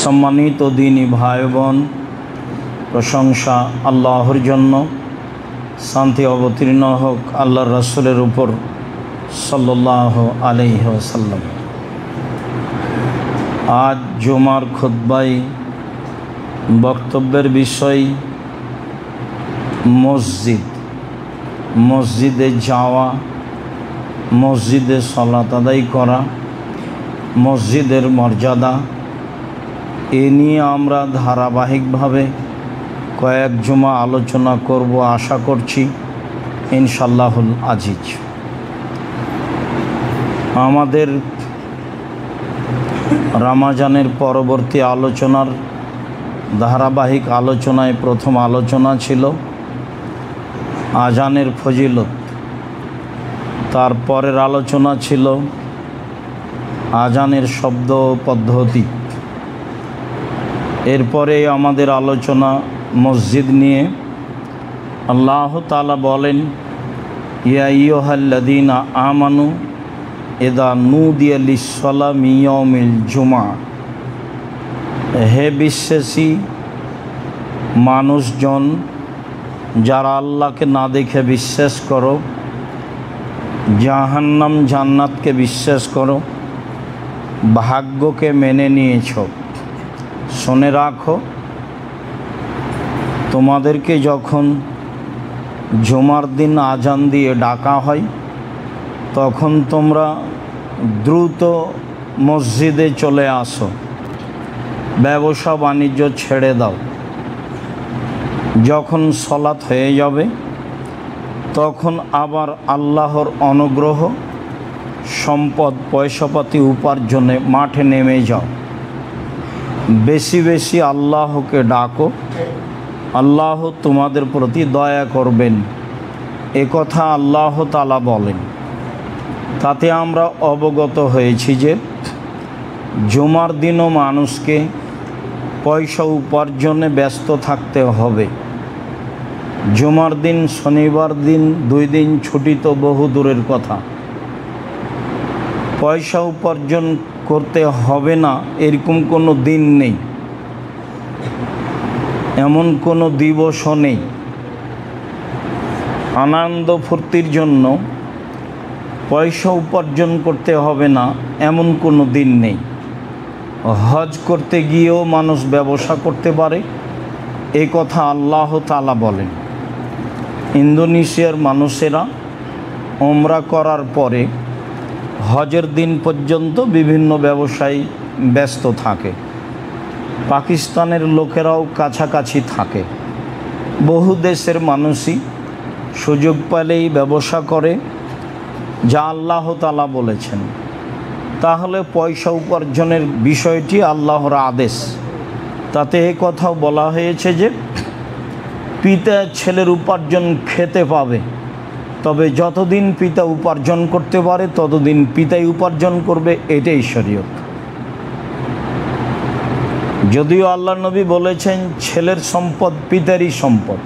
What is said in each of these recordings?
সম্মানিত দিনী ভাই বোন, প্রশংসা আল্লাহর জন্য। শান্তি অবতীর্ণ হোক আল্লাহর রাসূলের উপর সাল্লাল্লাহু আলাইহি ওয়াসাল্লাম। আজ জুমার খুতবায় বক্তব্যের বিষয় মসজিদে যাওয়া, মসজিদে সালাত আদায় করা, মসজিদের মর্যাদা। এ নিয়ে আমরা ধারাবাহিকভাবে কয়েক জুমা আলোচনা করব আশা করছি ইনশাআল্লাহুল আজিজ। আমাদের রমজানের পরবর্তী আলোচনার ধারাবাহিক আলোচনায় প্রথম আলোচনা ছিল আজানের ফজিলত, তারপরের আলোচনা ছিল আজানের শব্দ পদ্ধতি, এরপরে আমাদের আলোচনা মসজিদ নিয়ে। আল্লাহ তাআলা বলেন, ইয়া আইয়ুহাল্লাযীনা আমানু ইযা নুদিয়া লিস-সালাতি মিন ইয়াউমিল জুমআ, হে বিশ্বাসী মানুষজন, যারা আল্লাহকে না দেখে বিশ্বাস করো, জাহান্নাম জান্নাতকে বিশ্বাস করো, ভাগ্যকে মেনে নিয়েছ, শুনে রাখো, তোমাদেরকে যখন জুমার দিন আজান দিয়ে ডাকা হয় তখন তোমরা দ্রুত মসজিদে চলে আসো, ব্যবসা বাণিজ্য ছেড়ে দাও। যখন সালাত হয়ে যাবে তখন আবার আল্লাহর অনুগ্রহ, সম্পদ পয়সাপাতি উপার্জনে মাঠে নেমে যাও, বেশি বেশি আল্লাহকে ডাকো, আল্লাহ তোমাদের প্রতি দয়া করবেন, এ কথা আল্লাহ তাআলা বলেন। তাতে আমরা অবগত হয়েছি যে জুমার দিনও মানুষকে পয়সা উপার্জনে ব্যস্ত থাকতে হবে। জুমার দিন, শনিবার দিন, 2 দিন ছুটি তো বহু দূরের কথা, পয়সা উপার্জন করতে হবে না এরকম কোনো দিন নেই, এমন কোনো দিবসও নেই। আনন্দ ফুর্তির জন্য পয়সা উপার্জন করতে হবে না এমন কোনো দিন নেই। হজ করতে গিয়েও মানুষ ব্যবসা করতে পারে, এই কথা আল্লাহ তাআলা বলেন। ইন্দোনেশিয়ার মানুষেরা উমরা করার পরে হজের দিন পর্যন্ত বিভিন্ন ব্যবসায় ব্যস্ত থাকে। পাকিস্তানের লোকেরাও কাছাকাছি থাকে। বহু দেশের মানুষই সুযোগ পেলেই ব্যবসা করে, যা আল্লাহ তাআলা বলেছেন। তাহলে পয়সা উপার্জনের বিষয়টি আল্লাহর আদেশ। তাতে এ কথাও বলা হয়েছে যে পিতা ছেলের উপার্জন খেতে পাবে, তবে যতদিন পিতা উপার্জন করতে পারে ততদিন পিতাই উপার্জন করবে, এটাই শরীয়ত। যদিও আল্লাহ নবী বলেছেন ছেলের সম্পদ পিতারই সম্পদ,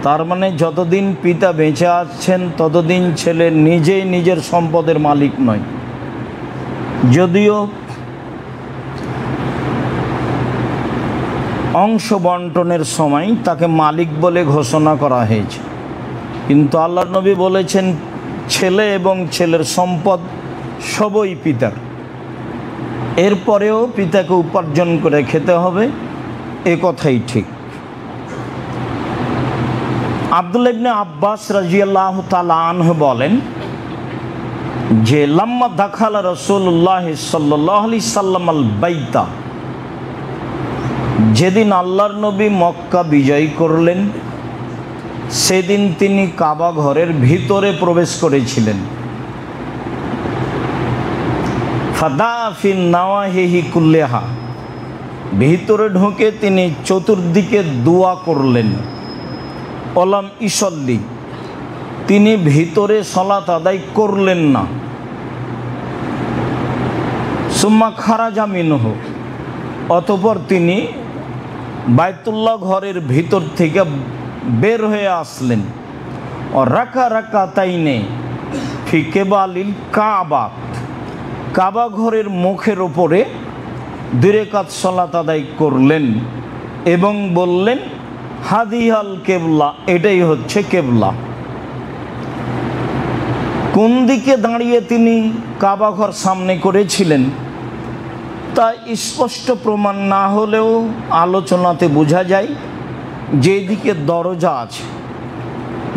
তার মানে যতদিন পিতা বেঁচে আছেন ততদিন ছেলে নিজেই নিজের সম্পদের মালিক নয়। যদিও অংশ বন্টনের সময় তাকে মালিক বলে ঘোষণা করা হয়েছে, কিন্তু আল্লাহর নবী বলেছেন ছেলে এবং ছেলের সম্পদ সবই পিতার। এরপরেও পিতাকে উপার্জন করে খেতে হবে, এ কথাই ঠিক। আব্দুল্লাহ ইবনে আব্বাস রাদিয়াল্লাহু তাআলা আনহু বলেন যে লাম্মা দাখালা রাসূলুল্লাহ সাল্লাল্লাহু আলাইহি সাল্লাম আল বাইতা, যেদিন আল্লাহর নবী মক্কা বিজয় করলেন সেদিন তিনি কাবা ঘরের ভিতরে প্রবেশ করেছিলেন। ফাদা ফিন নাওয়াহিহি কুল্লিহা, ভিতরে ঢুকে তিনি চতুর্দিকে দোয়া করলেন। ওলাম ইসল্লি, তিনি ভিতরে সালাত আদায় করলেন না। সুম্মা খারাজা মিনহু, অতঃপর তিনি বাইতুল্লাহ ঘরের ভিতর থেকে বের হয়ে আসলেন। ও রাকা রাকাতাইনে ফি কেবালিল কাবা, কাবা ঘরের মুখের ওপরে 2 রাকাত সালাত আদায় করলেন এবং বললেন হাদিয়াল কেবলা, এটাই হচ্ছে কেবলা। কোন দিকে দাঁড়িয়ে তিনি কাবা ঘর সামনে করেছিলেন তা স্পষ্ট প্রমাণ না হলেও আলোচনাতে বোঝা যায় যেদিকে দরজা আছে,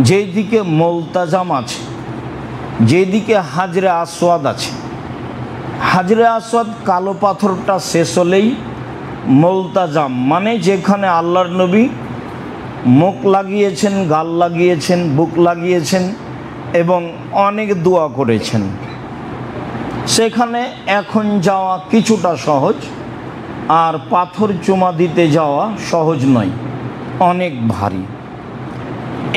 যেদিকে মুলতাজাম আছে, যেদিকে হাজরে আসওয়াদ আছে, হাজরে আসওয়াদ কালো পাথরটা শেষ হলেই মুলতাজাম মানে যেখানে আল্লাহর নবী মুখ লাগিয়েছেন, গাল লাগিয়েছেন, বুক লাগিয়েছেন এবং অনেক দোয়া করেছেন, সেখানে এখন যাওয়া কিছুটা সহজ, আর পাথর চুমা দিতে যাওয়া সহজ নয়, অনেক ভারী।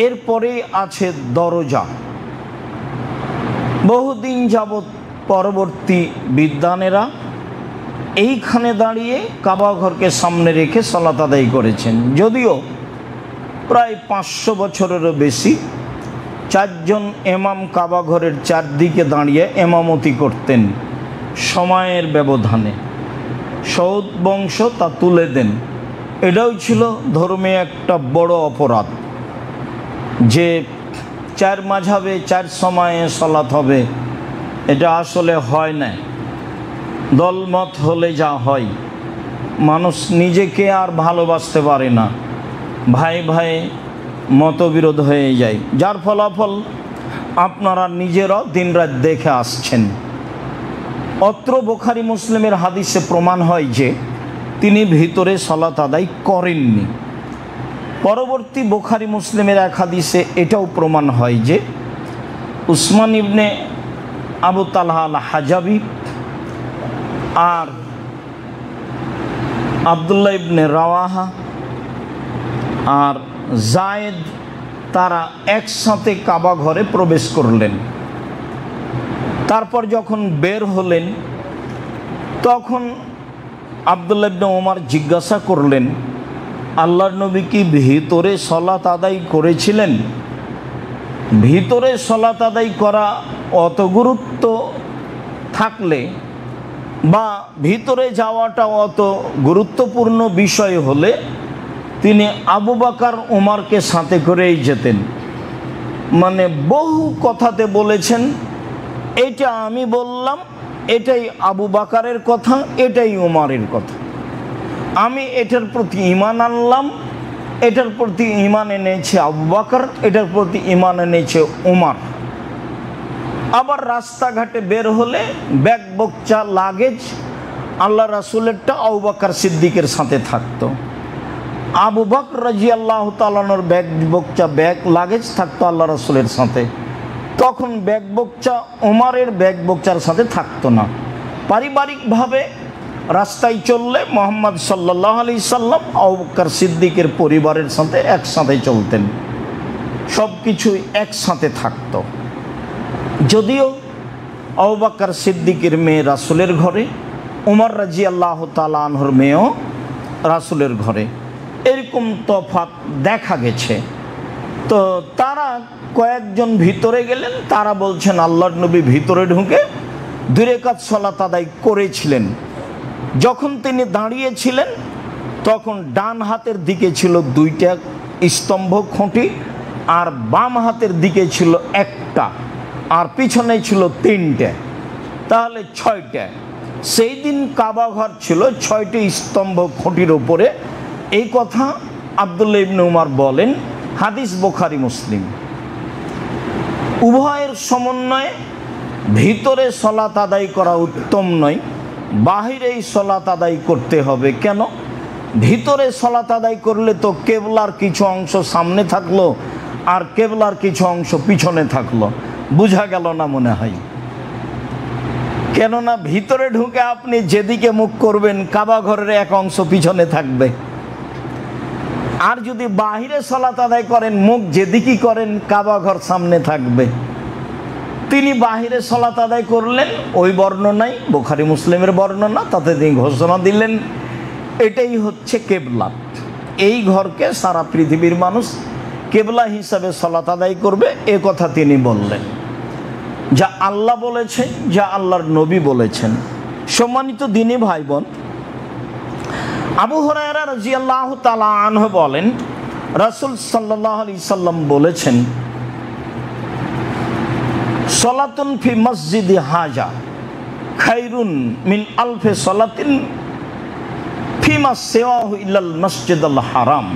এরপরে আছে দরজা। বহুদিন যাবৎ পরবর্তী বিদ্বানেরা এইখানে দাঁড়িয়ে কাবা ঘরকে সামনে রেখে সালাত আদায় করেছেন, যদিও প্রায় 500 বছরেরও বেশি 4 জন ইমাম কাবা ঘরের চারদিকে দাঁড়িয়ে ইমামতি করতেন সময়ের ব্যবধানে। সৌদ বংশ তা তুলে দেন। এটাও ছিল ধর্মে একটা বড় অপরাধ যে 4 মাযহাবে 4 সময়ে সালাত হবে, এটা আসলে হয় না। দলমত হলে যা হয়, মানুষ নিজেকে আর ভালোবাসতে পারে না, ভাই ভাই মতবিরোধ হয়ে যায়, যার ফলাফল আপনারা নিজেরাও দিনরাত দেখে আসছেন। অত্র বুখারী মুসলিমের হাদিসে প্রমাণ হয় যে তিনি ভিতরে সালাত আদায় করেননি। পরবর্তী বুখারী মুসলিমের এক হাদিসে এটাও প্রমাণ হয় যে উসমান ইবনে আবু তালহা আল হাজাবি আর আব্দুল্লাহ ইবনে রাওয়াহা আর জায়েদ তারা একসাথে কাবা ঘরে প্রবেশ করলেন। তারপর যখন বের হলেন তখন আব্দুল্লাহ ইবনে ওমর জিজ্ঞাসা করলেন, আল্লাহর নবী কি ভিতরে সালাত আদায় করেছিলেন? ভিতরে সালাত আদায় করা অত গুরুত্ব থাকলে বা ভিতরে যাওয়াটা অত গুরুত্বপূর্ণ বিষয় হলে তিনি আবু বকর উমরকে সাথে করেই যেতেন। মানে বহু কথাতে বলেছেন, এটা আমি বললাম, এটাই আবু বকরের কথা, এটাই উমরের কথা, আমি এটার প্রতি ঈমান আনলাম, এটার প্রতি ঈমান এনেছে আবু বকর, এটার প্রতি ঈমান এনেছে উমর। আবার রাস্তাঘাটে বের হলে ব্যাগ বকচা লাগেজ আল্লাহ রাসূলেরটা আবু বকর সিদ্দিকের সাথে থাকতো, আবু বকর রাদিয়াল্লাহু তাআলা আনহুর ব্যাগ বকচা ব্যাগ লাগেজ থাকতো আল্লাহ রাসূলের সাথে। তখন ব্যাগ বকচা উমরের ব্যাগ বকচার সাথে থাকতো না। পারিবারিকভাবে রাস্তায় চললে মুহাম্মদ সাল্লাল্লাহু আলাইহি সাল্লাম আবু বকর সিদ্দিকের পরিবারের সাথে একসাথে চলতেন, সব কিছুই একসাথে থাকতো। যদিও আবু বকর সিদ্দিকের মেয়ে রাসূলের ঘরে, উমর রাদিয়াল্লাহু তাআলা আনহুর মেয়েও রাসূলের ঘরে, এরকম তফাৎ দেখা গেছে। তো তারা কয়েকজন ভিতরে গেলেন, তারা বলছেন আল্লাহর নবী ভিতরে ঢুকে 2 রাকাত সালাত আদায় করেছিলেন। যখন তিনি দাঁড়িয়েছিলেন তখন ডান হাতের দিকে ছিল 2টা স্তম্ভ খুঁটি, আর বাম হাতের দিকে ছিল 1টা, আর পিছনে ছিল 3টে, তাহলে 6টে। সেই দিন কাবা ঘর ছিল 6টি স্তম্ভ খুঁটির উপরে। এই কথা আব্দুল্লাহ ইবনে উমর বলেন, হাদিস বুখারী মুসলিম। উভয়ের সমন্বয়ে ভিতরে সালাত আদায় করা উত্তম নয়, বাহিরেই সালাত আদায় করতে হবে। কেন? ভিতরে সালাত আদায় করলে তো কেবলার কিছু অংশ সামনে থাকলো আর কেবলার কিছু অংশ পিছনে থাকলো, বোঝা গেল না মনে হয়। কেননা ভিতরে ঢুকে আপনি যেদিকে মুখ করবেন কাবা ঘরের এক অংশ পিছনে থাকবে, আর যদি বাহিরে সালাত আদায় করেন মুখ যেদিকে করেন কাবা ঘর সামনে থাকবে। তিনি বাহিরে সালাত আদায় করলেন, ওই বর্ণনাই বুখারী মুসলিমের বর্ণনা, তাতে তিনি ঘোষণা দিলেন এটাই হচ্ছে কেবলা, এই ঘরকে সারা পৃথিবীর মানুষ কেবলা হিসাবে সালাত আদায় করবে, এ কথা তিনি বললেন। যা আল্লাহ বলেছেন, যা আল্লাহর নবী বলেছেন। সম্মানিত দিনী ভাই বোন, আবু হুরায়রা রাদিয়াল্লাহু তাআলা আনহু বলেন, রাসূল সাল্লাল্লাহু আলাইহি সাল্লাম বলেছেন, সালাতুন ফি মসজিদি হাজা খায়রুন মিন আলফি সালাতিন ফিমা সিওয়াহু ইল্লাল মসজিদুল হারাম।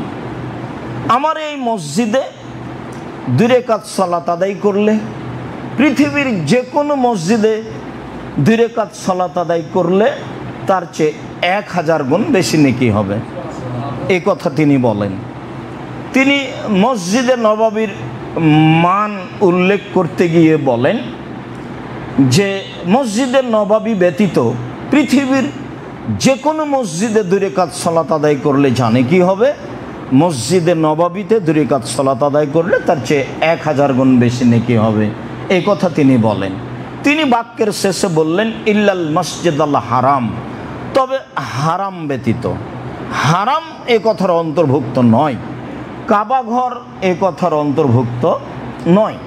আমার এই মসজিদে 2 রাকাত সালাত আদায় করলে, পৃথিবীর যে কোনো মসজিদে 2 রাকাত সালাত আদায় করলে তার চেয়ে 1000 গুণ বেশি নেকি হবে। এই কথা তিনি বলেন। তিনি মসজিদে নববীর মান উল্লেখ করতে গিয়ে বলেন যে মসজিদে নববী ব্যতীত পৃথিবীর যে কোনো মসজিদে 2 রাকাত সালাত আদায় করলে জানে কি হবে, মসজিদে নববীতে 2 রাকাত সালাত আদায় করলে তার চেয়ে 1000 গুণ বেশি নেকি হবে। এই কথা তিনি বলেন। তিনি বাক্যের শেষে বললেন, ইল্লাল মসজিদুল হারাম, তবে হারাম ব্যতীত। হারাম এ কথার অন্তর্ভুক্ত নয়, কাবা ঘর এ কথার অন্তর্ভুক্ত নয়।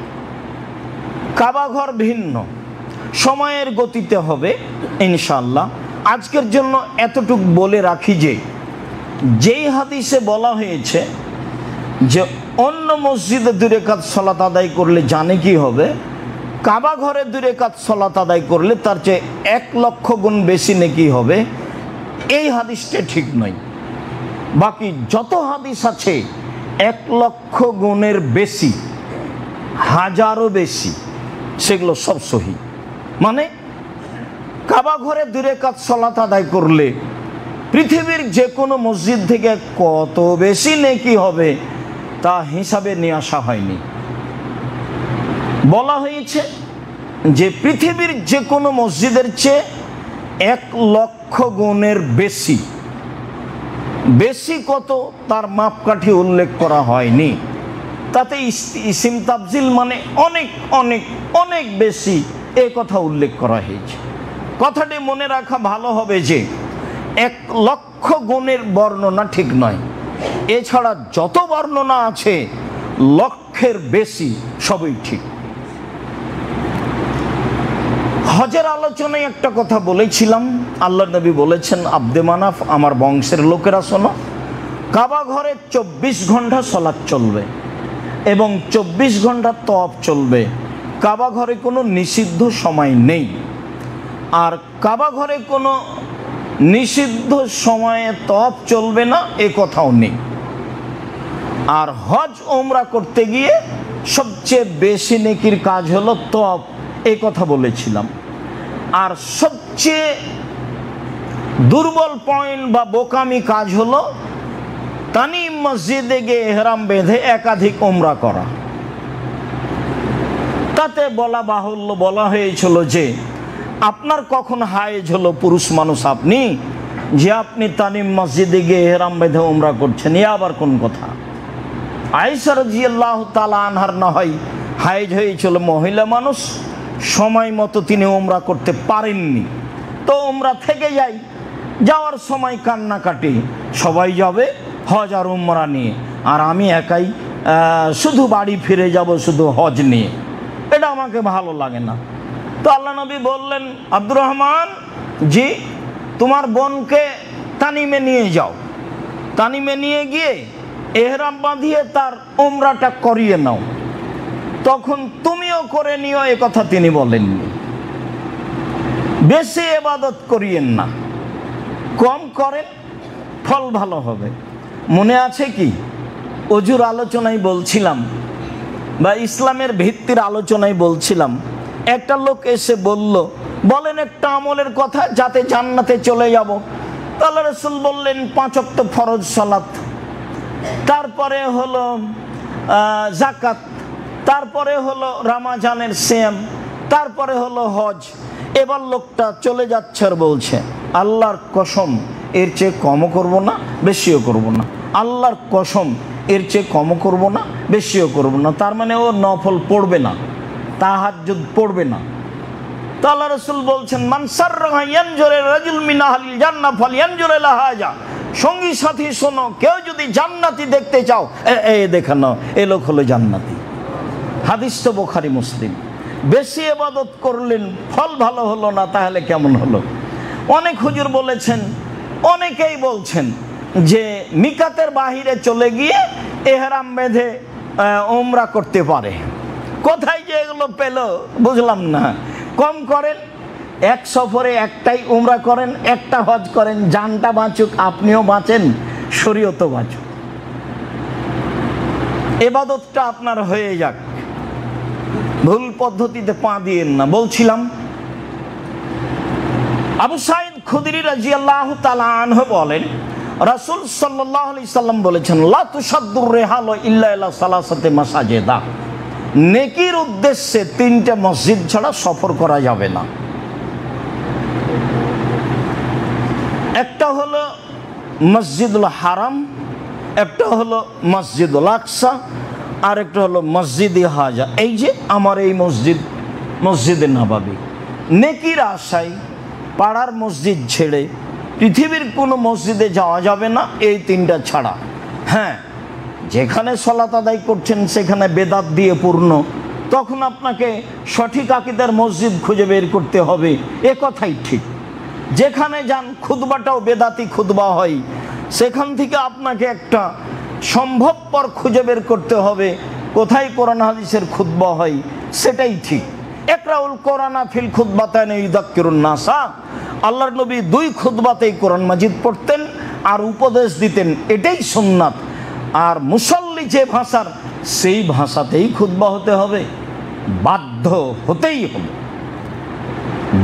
কাবা ঘর ভিন্ন, সময়ের গতিতে হবে ইনশাআল্লাহ। আজকের জন্য এতটুক বলে রাখি যে যেই হাদিসে বলা হয়েছে যে অন্য মসজিদে 2 রাকাত সালাত আদায় করলে জানে কি হবে, কাবা ঘরে 2 রাকাত সালাত আদায় করলে তার চেয়ে 1 লক্ষ গুণ বেশি নেকি হবে, এই হাদিসটা ঠিক নয়। বাকি যত হাদিস আছে 1 লক্ষ গুণের বেশি, হাজারও বেশি, সেগুলো সব সহি। মানে কাবা ঘরে 2 রাকাত সালাত আদায় করলে পৃথিবীর যে কোনো মসজিদ থেকে কত বেশি নেকি হবে তা হিসাবে নিয়ে আসা হয়নি। বলা হয়েছে যে পৃথিবীর যে কোনো মসজিদের চেয়ে 1 লক্ষ গুণের বেশি। বেশি কত তার মাপকাঠি উল্লেখ করা হয়নি। তাতে ইসিম তাফজিল মানে অনেক অনেক অনেক বেশি এ কথা উল্লেখ করা হয়েছে। কথাটি মনে রাখা ভালো হবে যে 1 লক্ষ গুণের বর্ণনা ঠিক নয়, এছাড়া যত বর্ণনা আছে লক্ষের বেশি সবই ঠিক। হজের আলোচনায় একটা কথা বলেছিলাম, আল্লাহ নবী বলেছেন, আব্দে মানাফ আমার বংশের লোকেরা শোনো, কাবা ঘরে 24 ঘন্টা সালাত চলবে এবং 24 ঘন্টা তওয়াফ চলবে। কাবা ঘরে কোনো নিষিদ্ধ সময় নেই, আর কাবা ঘরে কোনো নিষিদ্ধ সময়ে তওয়াফ চলবে না এ কথাও নেই। আর হজ ওমরা করতে গিয়ে সবচেয়ে বেশি নেকির কাজ হলো তওয়াফ, এই কথা বলেছিলাম। আর সবচেয়ে দুর্বল পয়েন্ট বা বোকামি কাজ হলো তানিম মসজিদে গিয়ে ইহরাম বেঁধে একাধিক ওমরা করা। তাতে বলা বাহুল্য বলা হয়েছিল যে আপনার কখন হায়েজ হলো পুরুষ মানুষ আপনি যে আপনি তানিম মসজিদে গিয়ে ইহরাম বেঁধে ওমরা করছেন, এ আবার কোন কথা? আয়েশা রাদিয়াল্লাহু তাআলা আনহার না হয় হায়েজ হয়েছিল, মহিলা মানুষ, সময় মতো তিনি ওমরা করতে পারেননি, তো ওমরা থেকে যাই। যাওয়ার সময় কান্নাকাটি, সবাই যাবে হজ আর ওমরা নিয়ে, আর আমি একাই শুধু বাড়ি ফিরে যাব শুধু হজ নিয়ে, এটা আমাকে ভালো লাগে না। তো আল্লাহ নবী বললেন, আব্দুর রহমান জি, তোমার বোনকে তানিমে নিয়ে যাও, তানিমে নিয়ে গিয়ে এহরাম বাঁধিয়ে তার ওমরাটা করিয়ে নাও, তখন তুমিও করে নিও, এ কথা তিনি বলেননি। বেশি ইবাদত করিয়েন না, কম করেন, ফল ভালো হবে। মনে আছে কি অজুর আলোচনায় বলছিলাম বা ইসলামের ভিত্তির আলোচনায় বলছিলাম, একটা লোক এসে বলেন একটা আমলের কথা যাতে জান্নাতে চলে যাব। আল্লাহ রাসূল বললেন 5 ওয়াক্ত ফরজ সালাত, তারপরে হলো যাকাত, তারপরে হলো রমজানের সিয়াম, তারপরে হলো হজ। এবার লোকটা চলে যাচ্ছে আর বলছে, আল্লাহর কসম এর চেয়ে কমও করব না বেশিও করব না, আল্লাহর কসম এর চেয়ে কমও করব না বেশিও করব না। তার মানে ও নফল পড়বে না, তাহাজ্জুদ পড়বে না। তো আল্লাহ রাসূল বলছেন, মান সাররাহু ইয়ানজুরা রাজুল মিন আহলিল জান্নাহ ফালয়ানজুর ইলা হাজা। সঙ্গী সাথী শোনো, কেউ যদি জান্নাতি দেখতে চাও, এই দেখানো এ লোক হলো জান্নাতি। হাদিস তো বুখারী মুসলিম। বেশি ইবাদত করলেন, ফল ভালো হলো না, তাহলে কেমন হলো? অনেক হুজুর বলেছেন অনেকেই বলছেন যে মিকাতের বাহিরে চলে গিয়ে এহরাম বেঁধে উমরা করতে পারে। কোথায় যে এগুলো পেল বুঝলাম না। কম করেন, এক সফরে একটাই উমরা করেন, একটা হজ করেন, জানটা বাঁচুক, আপনিও বাঁচেন, শরীয়তও বাঁচুক, ইবাদতটা আপনার হয়ে যাক, ভুল পদ্ধতিতে পা দিয়েন না। বলছিলাম আবু সাঈদ খুদরি রাদিয়াল্লাহু তাআলা আনহু বলেন, রাসূল সাল্লাল্লাহু আলাইহি সাল্লাম বলেছেন, লা তুসাদ্দুর রিহাল ইল্লা ইলা সালাসাতি মাসাজিদা, নেকির উদ্দেশ্যে 3টে মসজিদ ছাড়া সফর করা যাবে না। একটা হলো মসজিদুল হারাম, একটা হলো মসজিদুল আকসা, আর একটা হলো মসজিদে হাজা। এই যে আমার এই মসজিদ, মসজিদে নববী, নেকির আশায় পাড়ার মসজিদ ছেড়ে পৃথিবীর কোনো মসজিদে যাওয়া যাবে না, এই 3টা ছাড়া। হ্যাঁ, যেখানে সালাত আদায় করছেন সেখানে বেদাত দিয়ে পূর্ণ, তখন আপনাকে সঠিক আকীদার মসজিদ খুঁজে বের করতে হবে, এ কথাই ঠিক। যেখানে যান খুতবাটাও বেদাতি খুতবা হয়, সেখান থেকে আপনাকে একটা সম্ভবপর খুঁজে বের করতে হবে কোথায় কোরআন হাদিসের খুতবা হয়, সেটাই ঠিক। ইকরাউল কোরআনা ফিল খুতবাতাইনি ইউযাক্কিরুন নাসা, আল্লাহর নবী 2 খুতবাতেই কোরআন মাজিদ পড়তেন আর উপদেশ দিতেন, এটাই সুন্নাত। আর মুসল্লি যে ভাষার, সেই ভাষাতেই খুতবা হতে হবে, বাধ্য হতেই হবে।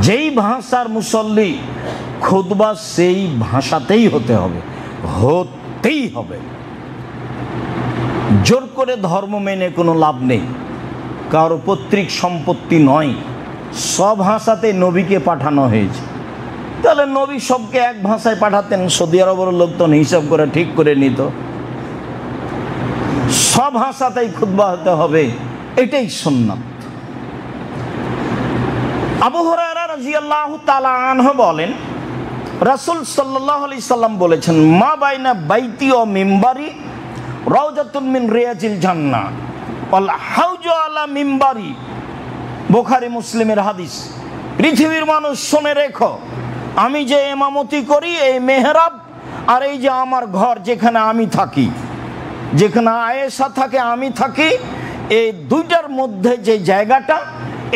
যেই ভাষার মুসল্লি খুতবা সেই ভাষাতেই হতে হবে, হতেই হবে। জোর করে ধর্ম মেনে কোনো লাভ নেই, কারো পৈতৃক সম্পত্তি নয়, সব ভাষাতে নবীকে পাঠানো হয়েছে। তাহলে নবী সবকে এক ভাষায় পাঠাতেন, সৌদি আরবের লোকজন হিসাব করে ঠিক করে নিত। সব ভাষাতেই খুতবা হতে হবে, এটাই সুন্নাত। আবু হুরায়রা রাদিয়াল্লাহু তাআলা আনহু বলেন, রাসূল সাল্লাল্লাহু আলাইহি সাল্লাম বলেছেন, মা বাইনা বাইতি ও মিম্বারি রাউজাতুন মিন রিয়াজিল জান্নাহ ওয়াল হাউজু আলা মিম্বারি, বুখারী মুসলিমের হাদিস। পৃথিবীর মানুষ শুনে রেখো, আমি যে ইমামতি করি, এই মেহরাব আর এই যে আমার ঘর যেখানে আমি থাকি, যেখানে আয়েশা থাকে আমি থাকি, এই 2টার মধ্যে যে জায়গাটা,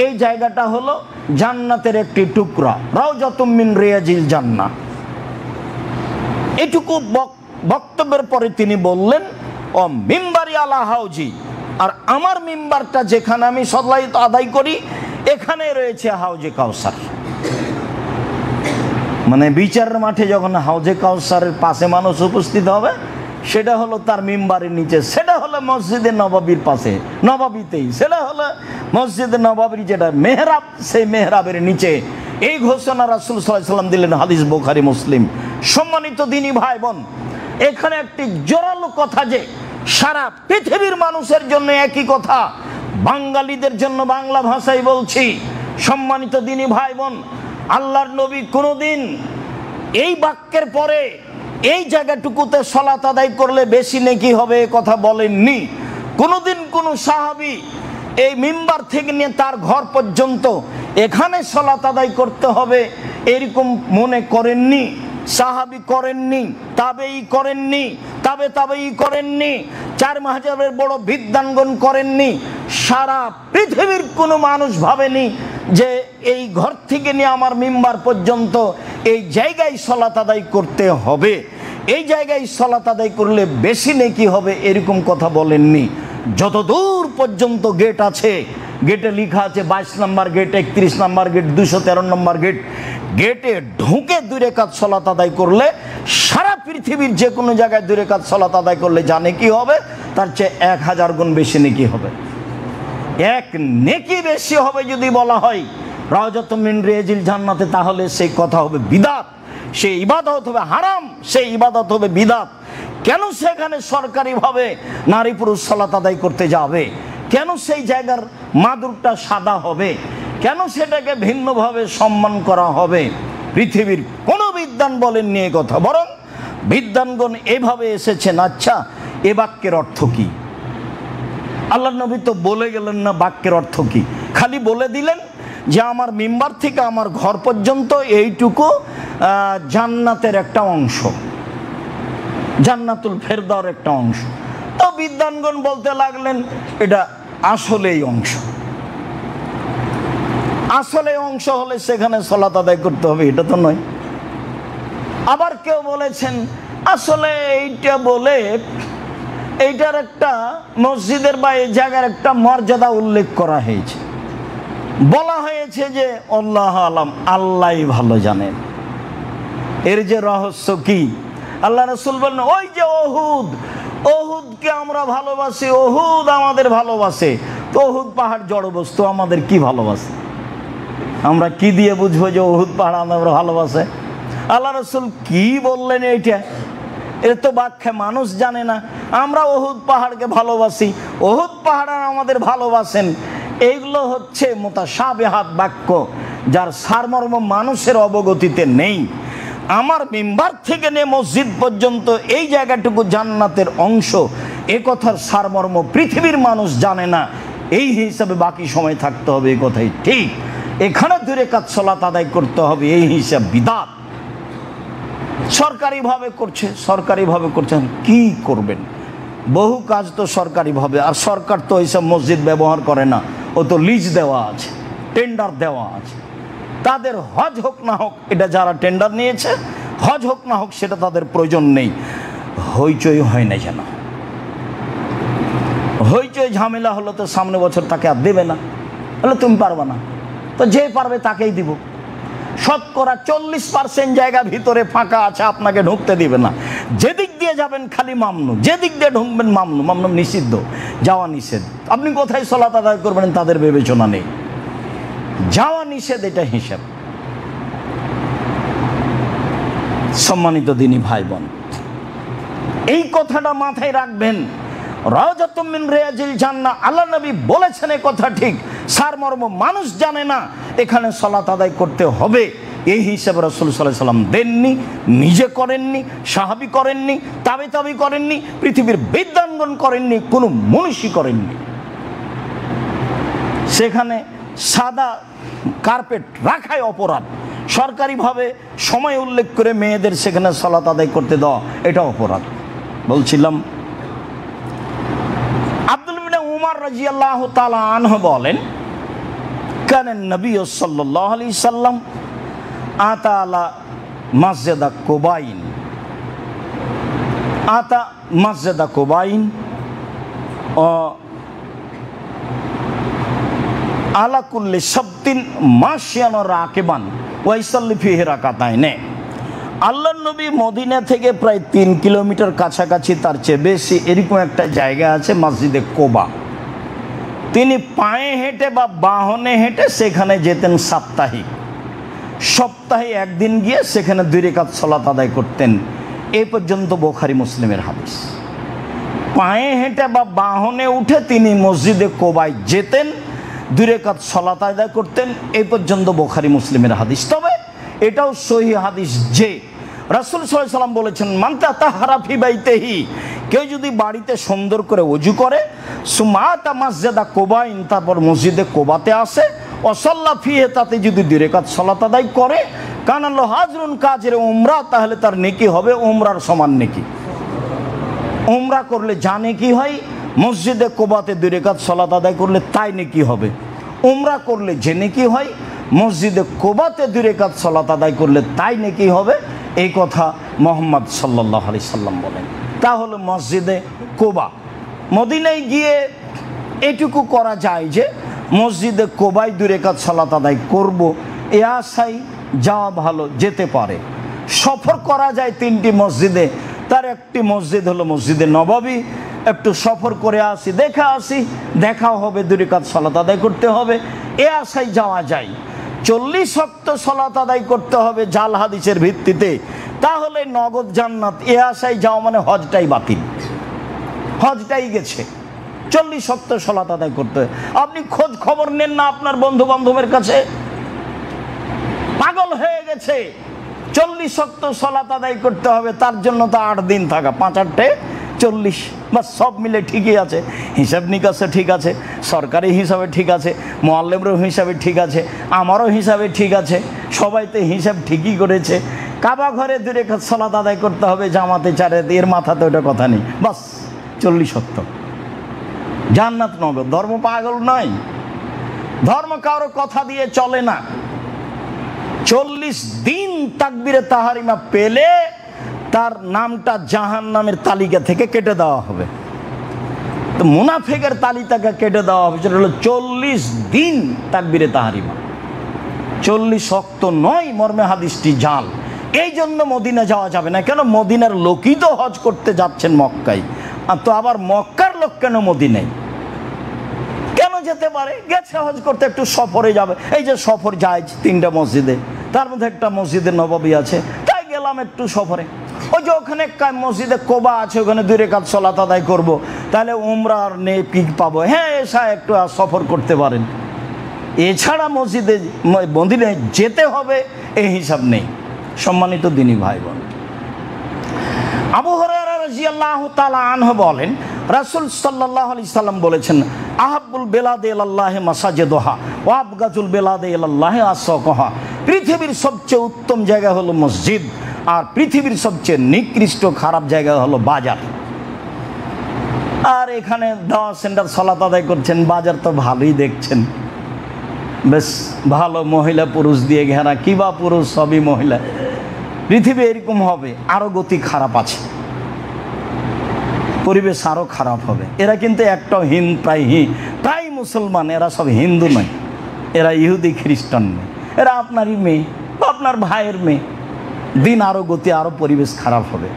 এই জায়গাটা হলো জান্নাতের একটি টুকরা, রাউজাতুম মিন রিয়াজিল জান্নাহ। এটুকু বক্তব্যের পরে তিনি বললেন, ও মিম্বারি আলা হাউজি, আর আমার মিম্বারটা যেখানে আমি সালাত আদায় করি, এখানে রয়েছে হাউজে কাউসার। মানে বিচারের মাঠে যখন হাউজে কাউসারের পাশে মানুষ উপস্থিত হবে, সেটা হলো তার মিম্বারের নিচে, সেটা হলো মসজিদে নববীর পাশে, নববীতেই, সেটা হলো মসজিদে নববীর যেটা মেহরাব, সেই মেহরাবের নিচে। এই ঘোষণা রাসূল সাল্লাল্লাহু আলাইহি সাল্লাম দিলেন, হাদিস বুখারী মুসলিম। সম্মানিত দিনী ভাই বোন, এখানে একটি জোরালো কথা যে সারা পৃথিবীর মানুষের জন্য একই কথা, বাঙালিদের জন্য বাংলা ভাষায় বলছি। সম্মানিত দিনী ভাই বোন, আল্লাহর নবী কোনোদিন এই বাক্যের পরে এই জায়গাটুকুতে সালাত আদায় করলে বেশি নেকি হবে এ কথা বলেননি। কোনোদিন কোনো সাহাবী এই মিম্বার থেকে নিয়ে তার ঘর পর্যন্ত এখানে সালাত আদায় করতে হবে এরকম মনে করেননি, সাহাবী করেননি, তাবেঈ করেননি, তাবেঈ করেননি, 4 মাযহাবের বড় বিদ্বানগণ করেননি। সারা পৃথিবীর কোনো মানুষ ভাবেনি যে এই ঘর থেকে নিয়ে আমার মিম্বার পর্যন্ত এই জায়গায় সালাত আদায় করতে হবে, এই জায়গায় সালাত আদায় করলে বেশি নেকি হবে, এরকম কথা বলেননি। যত দূর পর্যন্ত গেট আছে, গেটে লেখা আছে 22 নম্বর গেট, 31 নম্বর গেট, 213 নম্বর গেট, গেটে ঢুকে 2 রাকাত সালাত আদায় করলে সারা পৃথিবীর যে কোনো জায়গায় 2 রাকাত সালাত আদায় করলে জানে কি হবে, তার চেয়ে 1000 গুণ বেশি নেকি হবে। এক নেকি বেশি হবে যদি বলা হয় রাউজাতুম মিন রিয়াজিল জান্নাতে, তাহলে সেই কথা হবে বিদআত, সেই ইবাদত হবে হারাম, সেই ইবাদত হবে বিদআত। কেন সেখানে সরকারিভাবে নারী পুরুষ সালাত আদায় করতে যাবে? কেন সেই জায়গার মাদুরটা সাদা হবে? কেন সেটাকে ভিন্নভাবে সম্মান করা হবে? পৃথিবীর কোনো বিদ্বান বলেননি এ কথা, বরং বিদ্বানগণ এভাবে এসেছেন। আচ্ছা, এ বাক্যের অর্থ কি? আল্লাহর নবী তো বলে গেলেন না বাক্যের অর্থ কি, খালি বলে দিলেন যে আমার মিম্বার থেকে আমার ঘর পর্যন্ত এইটুকু জান্নাতের একটা অংশ, জান্নাতুল ফেরদাউসের একটা অংশ। তো বিদ্বানগণ বলতে লাগলেন এটা আসলেই অংশ, আসলে অংশ হলে সেখানে সালাত আদায় করতে হবে, এটা তো নয়। আবার কেউ বলেছেন আসলে এইটা বলে এইটার একটা মসজিদের বা এই জায়গার একটা মর্যাদা উল্লেখ করা হয়েছে, বলা হয়েছে যে আল্লাহ আলাম, আল্লাহই ভালো জানেন এর যে রহস্য কি। আল্লাহ রাসূল বলেন ওই যে ওহুদ, ওহুদকে আমরা ভালোবাসি, ওহুদ আমাদের ভালোবাসে। তো ওহুদ পাহাড় জড় বস্তু, আমাদের কি ভালোবাসে? আমরা কি দিয়ে বুঝবো যে ওহুদ পাহাড় আমরা ভালোবাসে? আল্লাহ রাসূল কি বললেন এইটা? এর তো ব্যাখ্যা মানুষ জানে না। আমরা ওহুদ পাহাড়কে ভালোবাসি, ওহুদ পাহাড় আমাদের ভালোবাসেন, এইগুলো হচ্ছে মুতাশাবিহাত বাক্য, যার সারমর্ম মানুষের অবগতিতে নেই। আমার মিম্বার থেকে নিয়ে মসজিদ পর্যন্ত এই জায়গাটুকু জান্নাতের অংশ, এ কথার সারমর্ম পৃথিবীর মানুষ জানে না। এই হিসাবে বাকি সময় থাকতে হবে, এই কথাই ঠিক। এখানে 2 রাকাত সালাত আদায় করতে হবে, এই হিসাব বিদআত। সরকারিভাবে করছে, সরকারিভাবে করছেন, কি করবেন? বহু কাজ তো সরকারিভাবে, আর সরকার তো এইসব মসজিদ ব্যবহার করে না, ও তো লিজ দেওয়া আছে, টেন্ডার দেওয়া আছে। তাদের হজ হোক না হোক, এটা যারা টেন্ডার নিয়েছে, হজ হোক না হোক সেটা তাদের প্রয়োজন নেই। হইচই হয় না যেন, হইচই ঝামেলা হলো তো সামনে বছর তাকে আর দেবে না, বলে তুমি পারবে না, তো যে পারবে তাকেই দিব। শতকরা 40% জায়গা ভিতরে ফাঁকা আছে, আপনাকে ঢুকতে দিবে না। যেদিক দিয়ে যাবেন খালি মামনু, যেদিক দিয়ে ঢুকবেন মামনু, মামনু নিষিদ্ধ, যাওয়া নিষেধ। আপনি কোথায় সালাত আদায় করবেন তাদের বিবেচনা নেই, যাওয়া নিষেধ, এটা হিসাব। সম্মানিত দিনী ভাই বোন, এই কথাটা মাথায় রাখবেন। রাওযাতুম মিন রিয়াজিল জান্নাহ, আল্লাহ নবী বলেছেন, এই কথা ঠিক, সারমর্ম মানুষ জানে না। এখানে সালাত আদায় করতে হবে, এই হিসাবে রাসূল সাল্লাল্লাহু আলাইহি ওয়াসাল্লাম দেননি, নিজে করেননি, সাহাবী করেননি, তাবি করেননি, পৃথিবীর বিদ্বানগণ করেননি, কোনো মনীষী করেননি। সেখানে সাদা কার্পেট রাখাই অপরাধ, সরকারিভাবে সময় উল্লেখ করে মেয়েদের সেখানে সালাত আদায় করতে দেওয়া, এটা অপরাধ। বলছিলাম আব্দুল ইবনে উমর রাদিয়াল্লাহু তাআলা আনহু বলেন, কানান নবী সাল্লাল্লাহু আলাইহি সাল্লাম আতা আলা মসজিদা কুবাইন, আতা মসজিদা কুবাইন ও আলা কুল্লি সাবতিন মাশিয়ান রাকিবান ওয়া ইসাল্লি ফিহি রাকাতাইন। আল্লাহর নবী মদিনা থেকে প্রায় 3 কিলোমিটার কাছাকাছি, তার চেয়ে বেশি, এরকম একটা জায়গা আছে মসজিদে কোবা। তিনি পায়ে হেঁটে বা বাহনে হেঁটে সেখানে যেতেন সাপ্তাহিক, সপ্তাহে একদিন গিয়ে সেখানে 2 রাকাত সালাত আদায় করতেন। এই পর্যন্ত বুখারী মুসলিমের হাদিস। পায়ে হেঁটে বা বাহনে উঠে তিনি মসজিদে কোবায় যেতেন, 2 রাকাত সালাত আদায় করতেন। এই পর্যন্ত বুখারী মুসলিমের হাদিস। তবে এটাও সহিহ হাদিস যে রাসূল সাল্লাল্লাহু আলাইহি ওয়াসাল্লাম বলেছেন, মান তাতাহারা ফি বাইতিহি, কেউ যদি বাড়িতে সুন্দর করে ওযু করে, সুমাতা মসজিদা কোবাইন, তারপর মসজিদে কোবাতে আসে, ওয়াসাল্লা ফিহি, তাতে যদি 2 রাকাত সালাত আদায় করে, কানা লাহু আজরুন কাজরে উমরা, তাহলে তার নেকি হবে উমরার সমান নেকি। উমরা করলে যা নেকি হয়, মসজিদে কোবাতে 2 রাকাত সালাত আদায় করলে তাই নেকি হবে। উমরা করলে যে নেকি হয়, মসজিদে কোবাতে 2 রাকাত সালাত আদায় করলে তাই নেকি হবে। এই কথা মুহাম্মদ সাল্লাল্লাহু আলাইহি সাল্লাম বলেন। তাহলে মসজিদে কোবা, মদিনায় গিয়ে এটুকু করা যায় যে মসজিদে কোবায় 2 রাকাত সালাত আদায় করব, এ আশায় যাওয়া ভালো, যেতে পারে। সফর করা যায় 3টি মসজিদে, তার একটি মসজিদ হলো মসজিদে নববী, একটু সফর করে আসি, দেখাও হবে, 2 রাকাত সালাত আদায় করতে হবে, এ আশায় যাওয়া যায়। 40 ওয়াক্ত সালাত আদায় করতে হবে জাল হাদিসের ভিত্তিতে, তাহলে নগদ জান্নাত, এ আশায় যাওয়া মানে হজটাই বাতিল, হজটাই গেছে। 40 ওয়াক্ত সালাত আদায় করতে হবে। আপনি খোঁজ খবর নেন না আপনার বন্ধু বান্ধবের কাছে, পাগল হয়ে গেছে 40 ওয়াক্ত সালাত আদায় করতে হবে, তার জন্য তো 8 দিন থাকা, 5 8 40, বাস সব মিলে ঠিকই আছে। হিসাব নিকাশে ঠিক আছে, সরকারি হিসাবে ঠিক আছে, মুআল্লিমের হিসাবে ঠিক আছে, আমারও হিসাবে ঠিক আছে, সবাই তো হিসাব ঠিকই করেছে। কাবা ঘরে 2 রাকাত সালাত আদায় করতে হবে জামাতে 4, এর মাথাতে ওটা কথা নেই, বাস 40 সত্য জান্নাত নগদ। ধর্ম পাগল নয়, ধর্ম কারো কথা দিয়ে চলে না। 40 দিন তাকবীরে তাহারিমা পেলে তার নামটা জাহান্নামের তালিকা থেকে কেটে দেওয়া হবে। তো মুনাফিকের তালিকাকে কেটে দেওয়া হবে, সেটা হলো 40 দিন তাকবীরে তাহারিমা। 40 ওয়াক্ত নয় মর্মে হাদিসটি জাল। এই জন্য মদিনা যাওয়া যাবে না। কেন? মদিনার লোকই তো হজ করতে যাচ্ছেন মক্কায়, আর তো আবার মক্কার লোক কেন মদিনায় কেন যেতে পারে? গেছে হজ করতে, একটু সফরে যাবে। এই যে সফর যায় 3টা মসজিদে, তার মধ্যে একটা মসজিদে নববী আছে, তাই গেলাম একটু সফরে। ওই যে ওখানে মসজিদে কোবা আছে, ওখানে 2 রাকাত সালাত আদায় করব, তাহলে উমরা আর নেকি পাবো। হ্যাঁ, এসা একটু সফর করতে পারেন, এছাড়া মসজিদে মদিনায় যেতে হবে এই হিসাব নেই। সম্মানিত দ্বীনী ভাই বোন, আবু হুরায়রা রাদিয়াল্লাহু তাআলা আনহু বলেন, রাসূল সাল্লাল্লাহু আলাইহি সাল্লাম বলেছেন, আহাব্বুল বেলাদে ইলাল্লাহি মাসাজিদুহা ওয়া আবগাজুল বেলাদে ইলাল্লাহি আসওয়াকুহা। পৃথিবীর সবচেয়ে উত্তম জায়গা হলো মসজিদ, আর পৃথিবীর সবচেয়ে নিকৃষ্ট খারাপ জায়গা হলো বাজার। আর এখানে দাওয়া সেন্টার সালাত আদায় করছেন, বাজার তো ভালোই দেখছেন, বেশ ভালো, মহিলা পুরুষ দিয়ে ঘেরা। কিবা পুরুষ, সবই মহিলা। পৃথিবী এরকম হবে, আরও গতি খারাপ আছে, পরিবেশ আরও খারাপ হবে। এরা কিন্তু একটাও প্রায় মুসলমান, এরা সব হিন্দু নয়, এরা ইহুদি খ্রিস্টান নয়, এরা আপনারই মেয়ে, আপনার ভাইয়ের মেয়ে। দিন আরও গতি, আরও পরিবেশ খারাপ হবে।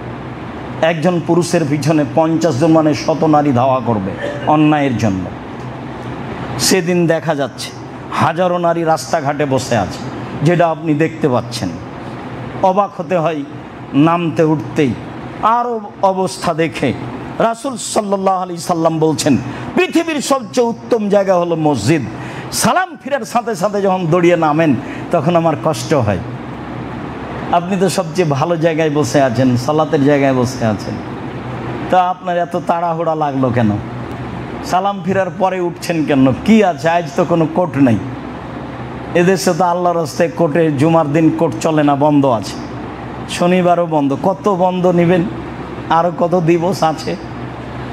একজন পুরুষের পিছনে 50 জন মানে 100 নারী ধাওয়া করবে অন্যায়ের জন্য। সেদিন দেখা যাচ্ছে হাজারো নারী রাস্তাঘাটে বসে আছে, যেটা আপনি দেখতে পাচ্ছেন। অবাক হতে হয় নামতে উঠতেই। আরও অবস্থা দেখে রাসূল সাল্লাল্লাহু আলাইহি সাল্লাম বলছেন, পৃথিবীর সবচেয়ে উত্তম জায়গা হলো মসজিদ। সালাম ফিরার সাথে সাথে যখন দৌড়িয়ে নামেন, তখন আমার কষ্ট হয়। আপনি তো সবচেয়ে ভালো জায়গায় বসে আছেন, সালাতের জায়গায় বসে আছেন, তা আপনার এত তাড়াহুড়া লাগলো কেন? সালাম ফিরার পরে উঠছেন কেন? কি আছে? আজ তো কোনো কোর্ট নেই এদেশে, তো আল্লাহর রাস্তায় কোর্টে জুমার দিন কোর্ট চলে না, বন্ধ আছে, শনিবারও বন্ধ। কত বন্ধ নেবেন? আরও কত দিবস আছে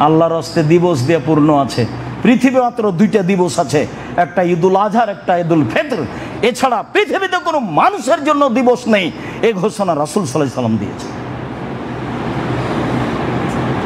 আল্লাহর রাস্তায়, দিবস দিয়ে পূর্ণ আছে। পৃথিবী মাত্র 2টা দিবস আছে, একটা ঈদুল আজহার, একটা ঈদুল ফিতর। এছাড়া পৃথিবীতে কোনো মানুষের জন্য দিবস নেই, এই ঘোষণা রাসূল সাল্লাল্লাহু আলাইহি সাল্লাম দিয়েছে।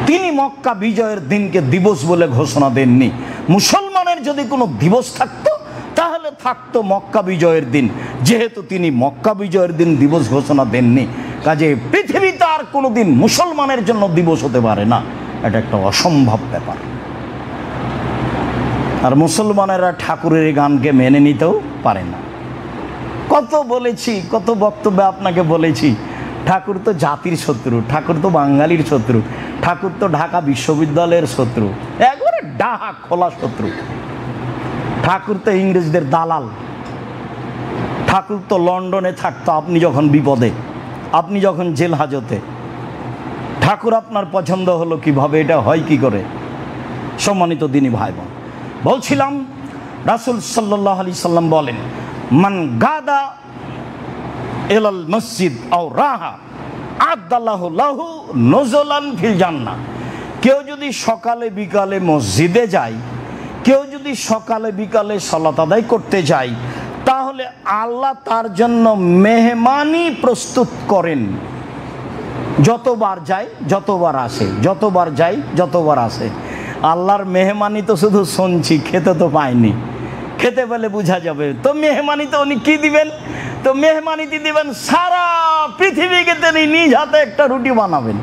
তিনি মক্কা বিজয়ের দিনকে দিবস বলে ঘোষণা দেননি। মুসলমানের যদি কোনো দিবস থাকতো, তাহলে থাকতো মক্কা বিজয়ের দিন। যেহেতু তিনি মক্কা বিজয়ের দিন দিবস ঘোষণা দেননি, কাজে পৃথিবীতে আর কোনো দিন মুসলমানের জন্য দিবস হতে পারে না। এটা একটা অসম্ভব ব্যাপার। আর মুসলমানেরা ঠাকুরের গানকে মেনে নিতেও পারে না। কত বলেছি, কত বক্তব্যে আপনাকে বলেছি, ঠাকুর তো জাতির শত্রু, ঠাকুর তো বাঙালির শত্রু, ঠাকুর তো ঢাকা বিশ্ববিদ্যালয়ের শত্রু, একবারে ডাহা খোলা শত্রু। ঠাকুর তো ইংরেজদের দালাল, ঠাকুর তো লন্ডনে থাকতো আপনি যখন বিপদে, আপনি যখন জেল হাজতে। ঠাকুর আপনার পছন্দ হলো কিভাবে? এটা হয় কি করে? সম্মানিত দ্বীনী ভাই বোন, বলছিলাম রাসূল সাল্লাল্লাহু আলাইহি সাল্লাম বলেন, মান গাদা ইলাল মসজিদ আও রাহা আদাল্লাহু লাহু নুজুলান ফিল জান্নাহ। কেউ যদি সকালে বিকালে মসজিদে যায়, কেউ যদি সকালে বিকালে সালাত আদায় করতে যায়, তাহলে আল্লাহ তার জন্য মেহমানি প্রস্তুত করেন। যতবার যায় যতবার আসে, যতবার যায় যতবার আসে। আল্লাহর মেহমানি তো শুধু শুনছি, খেতে তো পাইনি। খেতে পেলে বোঝা যাবে। তো মেহমানিতে উনি কি দিবেন? তো মেহমানিতে দিবেন সারা পৃথিবীকে তিনি নিজ হাতে একটা রুটি বানাবেন।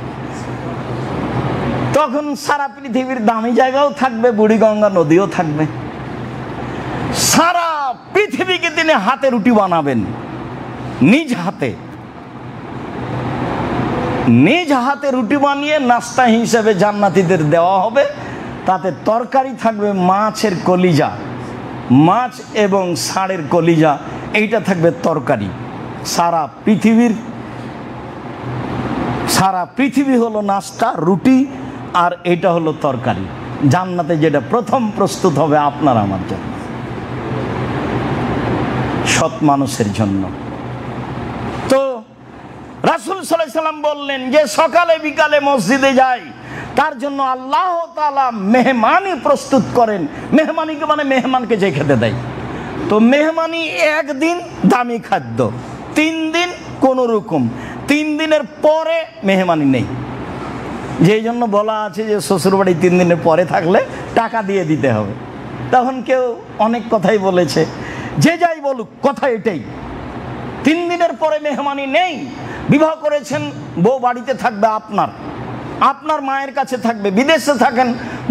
তখন সারা পৃথিবীর দামি জায়গাও থাকবে, বুড়িগঙ্গা নদীও থাকবে। সারা পৃথিবীকে তিনি হাতে রুটি বানাবেন, নিজ হাতে। নিজ হাতে রুটি বানিয়ে নাস্তা হিসেবে জান্নাতীদের দেওয়া হবে। তাতে তরকারি থাকবে মাছের কলিজা, মাছ এবং ষাঁড়ের কলিজা, এইটা থাকবে তরকারি। সারা পৃথিবী হলো নাস্তা, রুটি, আর এটা হলো তরকারি। জান্নাতে যেটা প্রথম প্রস্তুত হবে আপনার আমার জন্য, সৎ মানুষের জন্য। তো রাসূল সাল্লাল্লাহু আলাইহি সাল্লাম বললেন যে সকালে বিকালে মসজিদে যায় তার জন্য আল্লাহ তাআলা মেহমানি প্রস্তুত করেন। মেহমানিকে মানে মেহমানকে যে খেতে দেয়। তো মেহমানি একদিন দামি খাদ্য, 3 দিন কোনো রকম, 3 দিনের পরে মেহমানি নেই। যেই জন্য বলা আছে যে শ্বশুরবাড়ি 3 দিনের পরে থাকলে টাকা দিয়ে দিতে হবে। তখন কেউ অনেক কথাই বলেছে, যে যাই বলুক কথা এটাই, 3 দিনের পরে মেহমানি নেই। বিবাহ করেছেন, বউ বাড়িতে থাকবে আপনার মায়ের কাছে থাকবে। বিদেশে থাকেন,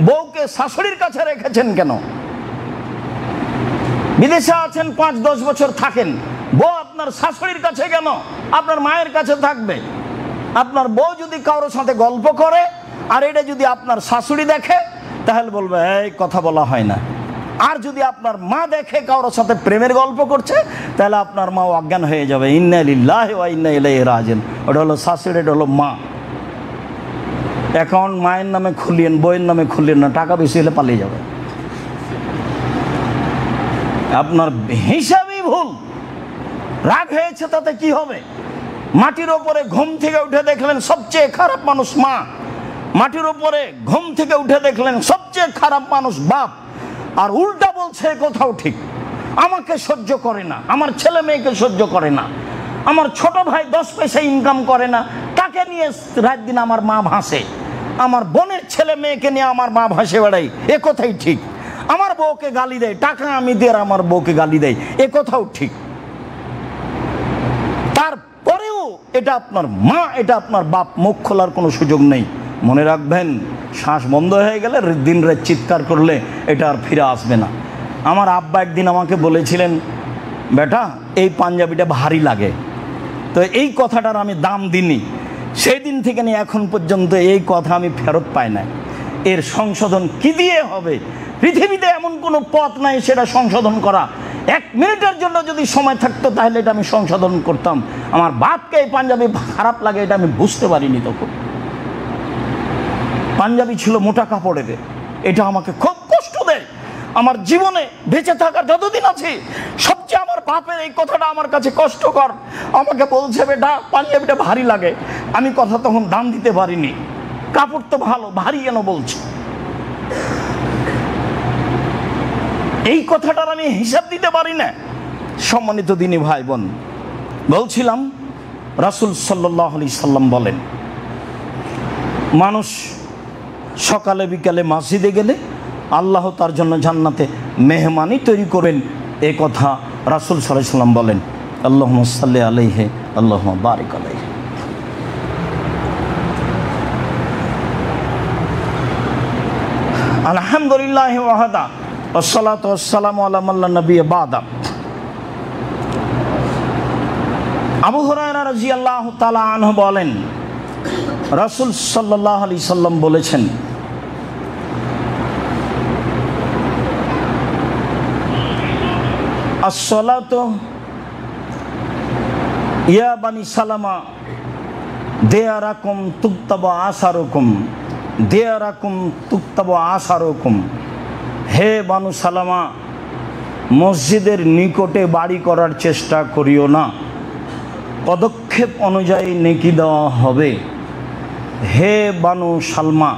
বউকে শাশুড়ির কাছে রেখেছেন কেন? বিদেশে আছেন 5-10 বছর থাকেন, বউ আপনার শাশুড়ির কাছে কেন? আপনার মায়ের কাছে থাকবে। আপনার বউ যদি কারোর সাথে গল্প করে আর এটা যদি আপনার শাশুড়ি দেখে তাহলে বলবে এই কথা বলা হয় না। আর যদি আপনার মা দেখে কারোর সাথে প্রেমের গল্প করছে তাহলে আপনার মা অজ্ঞান হয়ে যাবে। ইন্না লিল্লাহি ওয়া ইন্না ইলাইহি রাজিউন। ওটা হলো শাশুড়ি, এটা হলো মা। অ্যাকাউন্ট মায়ের নামে খুলিয়েন, বইয়ের নামে খুলিয়েন না, টাকা বেশি হলে পালিয়ে যাবে। আপনার হিসাবই ভুল। রাগ হয়েছে তাতে কি হবে? মাটির ওপরে ঘুম থেকে উঠে দেখলেন সবচেয়ে খারাপ মানুষ মা, মাটির ওপরে ঘুম থেকে উঠে দেখলেন সবচেয়ে খারাপ মানুষ বাপ, আর উল্টা বলছে কোথাও ঠিক। আমাকে সহ্য করে না, আমার ছেলে মেয়েকে সহ্য করে না, আমার ছোট ভাই 10 পয়সা ইনকাম করে না, তাকে নিয়ে রাত দিন আমার মা ভাসে, আমার বোনের ছেলে মেয়েকে নিয়ে আমার মা ভাসে বেড়াই, এ কথাই ঠিক। আমার বউকে গালি দেয়, টাকা আমি দিয়ে আমার বউকে গালি দেয়, এ কথাও ঠিক। তারপরেও এটা আপনার মা, এটা আপনার বাপ, মুখ খোলার কোনো সুযোগ নেই। মনে রাখবেন, শ্বাস বন্ধ হয়ে গেলে দিন রাত চিৎকার করলে এটা আর ফিরে আসবে না। আমার আব্বা একদিন আমাকে বলেছিলেন, বেটা এই পাঞ্জাবিটা ভারী লাগে। তো এই কথাটার আমি দাম দিইনি। সেই দিন থেকে নিয়ে এখন পর্যন্ত এই কথা আমি ফেরত পাই না। এর সংশোধন কি দিয়ে হবে? পৃথিবীতে এমন কোনো পথ নাই সেটা সংশোধন করা। 1 মিনিটের জন্য যদি সময় থাকতো তাহলে এটা আমি সংশোধন করতাম। আমার বাপকে এই পাঞ্জাবি খারাপ লাগে এটা আমি বুঝতে পারিনি তখন। পাঞ্জাবি ছিল মোটা কাপড়ের, এটা আমাকে খুব কষ্ট দেয়। আমার জীবনে বেঁচে থাকার যতদিন আছে সবচেয়ে আমার বাপের এই কথাটা আমার কাছে কষ্টকর। আমাকে বলছে বেটা পাঞ্জাবিটা ভারী লাগে। আমি কথা তখন দাম দিতে পারিনি, কাপড় তো ভালো, ভারী কেন বলছে? এই কথাটার আমি হিসাব দিতে পারি না। সম্মানিত দিনী ভাই বোন, বলছিলাম রাসূল সাল্লাল্লাহু আলাইহি সাল্লাম বলেন, মানুষ সকালে বিকালে মসজিদে গেলে আল্লাহ তার জন্য জান্নাতে মেহমানি তৈরি করবেন। এ কথা রাসূল সাল্লাল্লাহু আলাইহি সাল্লাম বলেন। আল্লাহুম্মা সাল্লি আলাইহি আল্লাহুম্মা বারিক আলাইহি। আলহামদুলিল্লাহি ওয়াহদা ওয়াসসালাতু ওয়াসসালামু আলা মান লা নাবিয়্যা বা'দা। আবু হুরায়রা রাদিয়াল্লাহু তাআলা আনহু বলেন, রাসূল সাল্লাল্লাহু আলাইহি সাল্লাম বলেছেন, আসসালাতু ইয়া বানি সালামা দিয়ারাকুম তুকতাবু আসারুকুম, দিয়ারাকুম তুকতাবু আসারুকুম। হে বানু সালামা, মসজিদের নিকটে বাড়ি করার চেষ্টা করিও না, পদক্ষেপ অনুযায়ী নেকি দেওয়া হবে। হে বানু সালমা,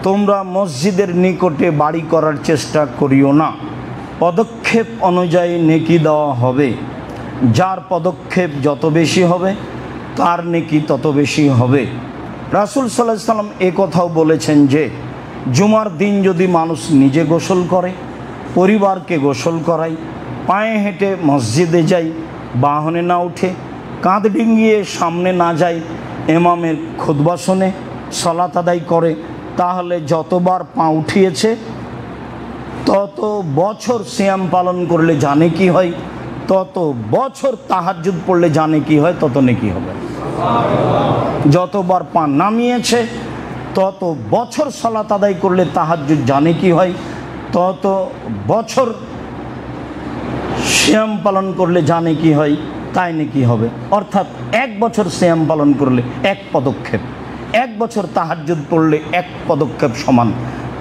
তোমরা মসজিদের নিকটে বাড়ি করার চেষ্টা করিও না, পদক্ষেপ অনুযায়ী নেকি দেওয়া হবে। যার পদক্ষেপ যত বেশি হবে তার নেকি তত বেশি হবে। রাসূল সাল্লাল্লাহু আলাইহি সাল্লাম এ কথাও বলেছেন যে জুমার দিন যদি মানুষ নিজে গোসল করে, পরিবারকে গোসল করায়, পায়ে হেঁটে মসজিদে যায়, বাহনে না উঠে, কাঁধ ডিঙিয়ে সামনে না যায়, ইমামের খুতবা শুনে সালাত আদায় করে, তাহলে যতবার পা উঠিয়েছে তত বছর সিয়াম পালন করলে জানে কি হয়, তত বছর তাহাজ্জুদ পড়লে জানে কি হয়, তত নেকি হবে। যতবার পা নামিয়েছে তত বছর সালাত আদায় করলে তাহাজ্জুদ জানে কি হয়, তত বছর সিয়াম পালন করলে জানে কি হয়, তাই নেকি হবে। অর্থাৎ 1 বছর সিয়াম পালন করলে 1 পদক্ষেপ, 1 বছর তাহাজ্জুদ পড়লে 1 পদক্ষেপ সমান।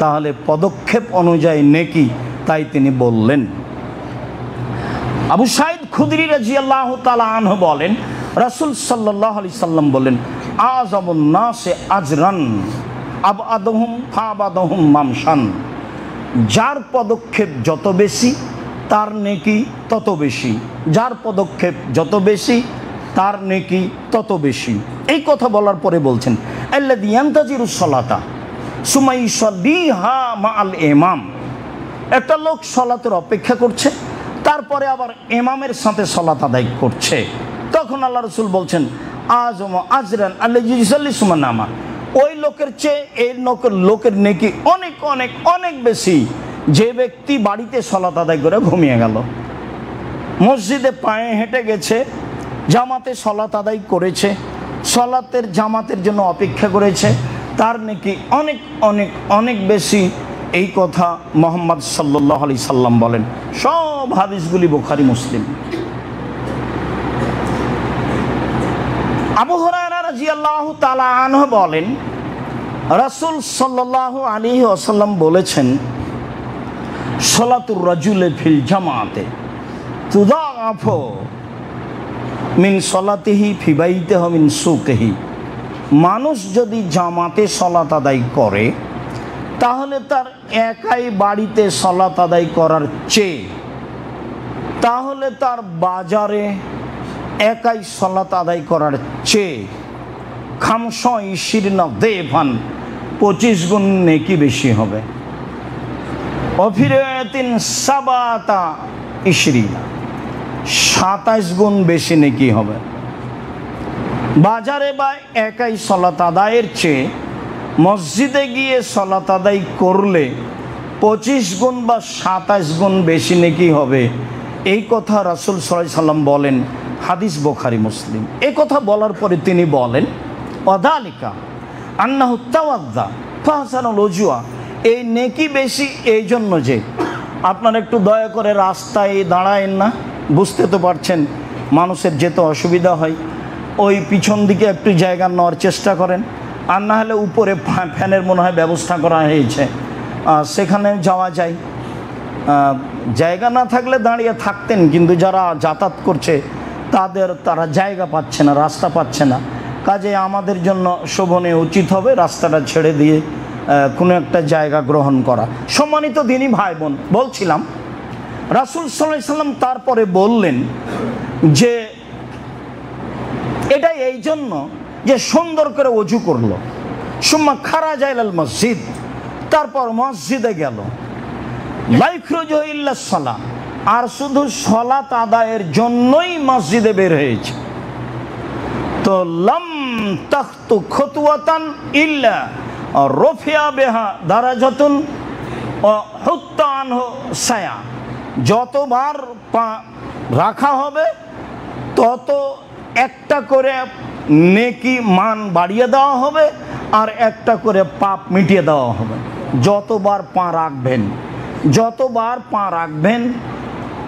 তাহলে পদক্ষেপ অনুযায়ী নেকি, তাই তিনি বললেন। আবু সাঈদ খুদরি রাদিয়াল্লাহু তাআলা আনহু বলেন, রাসূল সাল্লাল্লাহু আলাইহি সাল্লাম বলেন, আযামুন নাসে আজরান আবআদুহুম ফাবাদুহুম মামশান। যার পদক্ষেপ যত বেশি তার নেকি তত বেশি, যার পদক্ষেপ যত বেশি তার নেকি তত বেশি। এই কথা বলার পরে বলছেন, আল্লাযী ইয়ান্তাজিরুস সালাতা সুম্মা ইউসাল্লিহা মাআল ইমাম। একটা লোক সালাতের অপেক্ষা করছে, তারপরে আবার ইমামের সাথে সালাত আদায় করছে। তখন আল্লাহ রাসূল বলছেন, আযমু আজরান আল্লাযী ইউসাল্লি সুম্মা নামা। ওই লোকের চেয়ে এই লোকের নেকি অনেক অনেক অনেক বেশি, যে ব্যক্তি বাড়িতে সালাত আদায় করে ঘুমিয়ে গেল। মসজিদে পায়ে হেঁটে গেছে, জামাতে সালাত আদায় করেছে, সালাতের জামাতের জন্য অপেক্ষা করেছে, তার নেকি অনেক অনেক অনেক বেশি। এই কথা মুহাম্মদ সাল্লাল্লাহু আলাইহি সাল্লাম বলেন। সব হাদিসগুলি বুখারী মুসলিম। আবু হুরায়রা রাদিয়াল্লাহু তাআলা আনহু বলেন, রাসূল সাল্লাল্লাহু আলাইহি ওয়াসাল্লাম বলেছেন, সালাতুর রাজুলি ফিল জামাতে তুদাআফু মিন সালাতিহি ফি বাইতিহি মিন সুকিহি। মানুষ যদি জামাতে সালাত আদায় করে তাহলে তার একাই বাড়িতে সালাত আদায় করার চেয়ে তাহলে তার বাজারে একাই সালাত আদায় করার চেয়ে 25 গুণ নেকি বেশি হবে। অফিরাতিন 27 গুণ বেশি নেকি হবে। বাজারে বা একাই সালাত আদায়ের চেয়ে মসজিদে গিয়ে সালাত আদায় করলে 25 গুণ বা 27 গুণ বেশি নেকি হবে। এই কথা রাসূল সাল্লাল্লাহু আলাইহি সাল্লাম বলেন। হাদিস বুখারী মুসলিম। এই কথা বলার পরে তিনি বলেন, ওয়াদালিকা আন্নাহু তাওয়াদ্দা ফাহসানুল উজুয়া। এই নেকি বেশি এই জন্য যে, আপনারা একটু দয়া করে রাস্তায় দাঁড়ায়েন না, বুঝতে তো পারছেন মানুষের যেতে অসুবিধা হয়, ওই পিছন দিকে একটু জায়গা নেওয়ার চেষ্টা করেন। আর না হলে উপরে ফ্যানের মনে হয় ব্যবস্থা করা হয়েছে, সেখানে যাওয়া যায়। জায়গা না থাকলে দাঁড়িয়ে থাকতেন, কিন্তু যারা যাতায়াত করছে তারা জায়গা পাচ্ছে না, রাস্তা পাচ্ছে না। কাজে আমাদের জন্য শোভনীয় উচিত হবে রাস্তাটা ছেড়ে দিয়ে কোনো একটা জায়গা গ্রহণ করা। সম্মানিত দিনী ভাই বোন, বলছিলাম রাসূল সাল্লাল্লাহু আলাইহি সাল্লাম তারপরে বললেন যে এটা এই জন্য যে সুন্দর করে ওযু করলো, সুম্মা খারাজা ইলাল মসজিদ, তারপর মসজিদে গেল, লা ইখরুজু ইল্লা সালাহ, আর শুধু সালাত আদায়ের জন্যই মসজিদে বের হয়েছে। তো লাম তাখতু খুতওয়াতান ইল্লা রফিয়া বিহা দারাজাতুন ওয়া হুত্তা আনহু সায়া। যতবার পা রাখা হবে তত একটা করে নেকি মান বাড়িয়ে দেওয়া হবে, আর একটা করে পাপ মিটিয়ে দেওয়া হবে। যতবার পা রাখবেন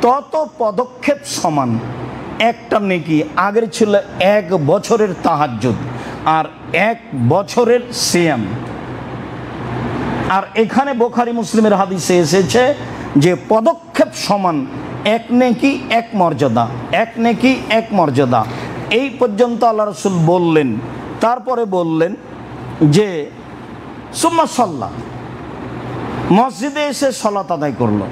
তত পদক্ষেপ সমান একটা নেকি। আগের ছিল 1 বছরের তাহাজ্জুদ আর 1 বছরের সিয়াম। আর এখানে বুখারী মুসলিমের হাদিসে এসেছে যে পদক্ষেপ সমান, 1 নেকি 1 মর্যাদা, 1 নেকি 1 মর্যাদা। এই পর্যন্ত আল্লাহ রাসূল বললেন। তারপরে বললেন যে সুম্মা সাল্লা, মসজিদে এসে সালাত আদায় করলো।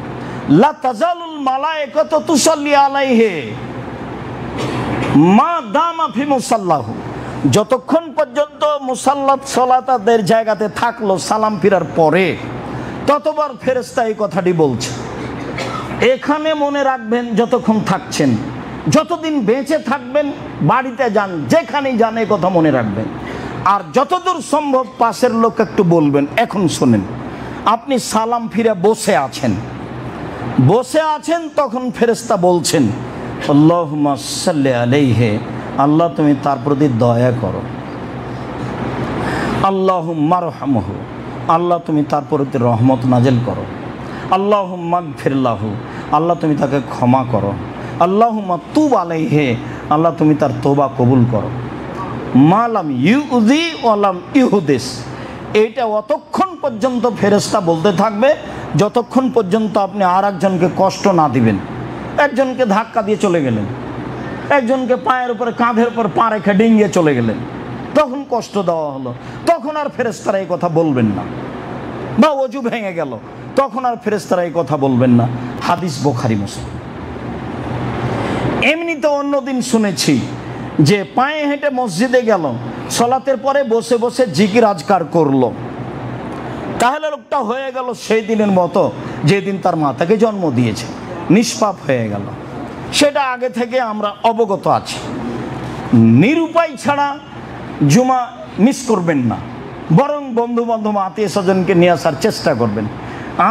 লা তাজালুল মালায়েকাতু তুসাল্লি আলাইহি মা দামা ফি মুসাল্লাহু। যতক্ষণ পর্যন্ত মুসাল্লাত সালাতের জায়গাতে থাকলো সালাম ফিরার পরে, ততবার ফেরেশতা এই কথাটি বলছে। এখানে মনে রাখবেন, যতক্ষণ থাকছেন, যতদিন বেঁচে থাকবেন, বাড়িতে যান, যেখানেই যান, এই কথা মনে রাখবেন। আর যতদূর সম্ভব পাশের লোক একটু বলবেন। এখন শুনেন, আপনি সালাম ফিরে বসে আছেন, তখন ফেরেশতা বলছেন, আল্লাহুম্মা সাল্লি আলাইহি, আল্লাহ তুমি তার প্রতি দয়া করো। আল্লাহুম্মা রহমহু, আল্লাহ তুমি তার প্রতি রহমত নাজিল করো। আল্লাহুম্মা গফির লাহু, আল্লাহ তুমি তাকে ক্ষমা করো। আল্লাহুম্মা তুব আলাইহি, আল্লাহ তুমি তার তওবা কবুল করো। মালাম ইউযি ওয়ালাম ইহুদিস, এইটা অতক্ষণ পর্যন্ত ফেরেশতা বলতে থাকবে যতক্ষণ পর্যন্ত আপনি আর একজনকে কষ্ট না দিবেন। একজনকে ধাক্কা দিয়ে চলে গেলেন, একজনকে পায়ের উপরে কাঁধের উপর পা রেখে ডিঙ্গিয়ে চলে গেলেন, তখন কষ্ট দেওয়া হলো, তখন আর ফেরেশতারা এই কথা বলবেন না। বা ওযু ভেঙে গেল, তখন আর ফেরেশতারা এই কথা বলবেন না। হাদিস বুখারী মুসলিম। এমনিতে অন্যদিন শুনেছি যে পায়ে হেঁটে মসজিদে গেল, সালাতের পরে বসে বসে জিকির আজকার করলো, তাহলে লোকটা হয়ে গেল সেই দিনের মতো যেদিন তার মাতাকে জন্ম দিয়েছে, নিষ্পাপ হয়ে গেল। সেটা আগে থেকে আমরা অবগত আছি। নিরুপায় ছাড়া জুমা মিস করবেন না, বরং বন্ধু বান্ধব আত্মীয় স্বজনকে নিয়ে আসার চেষ্টা করবেন।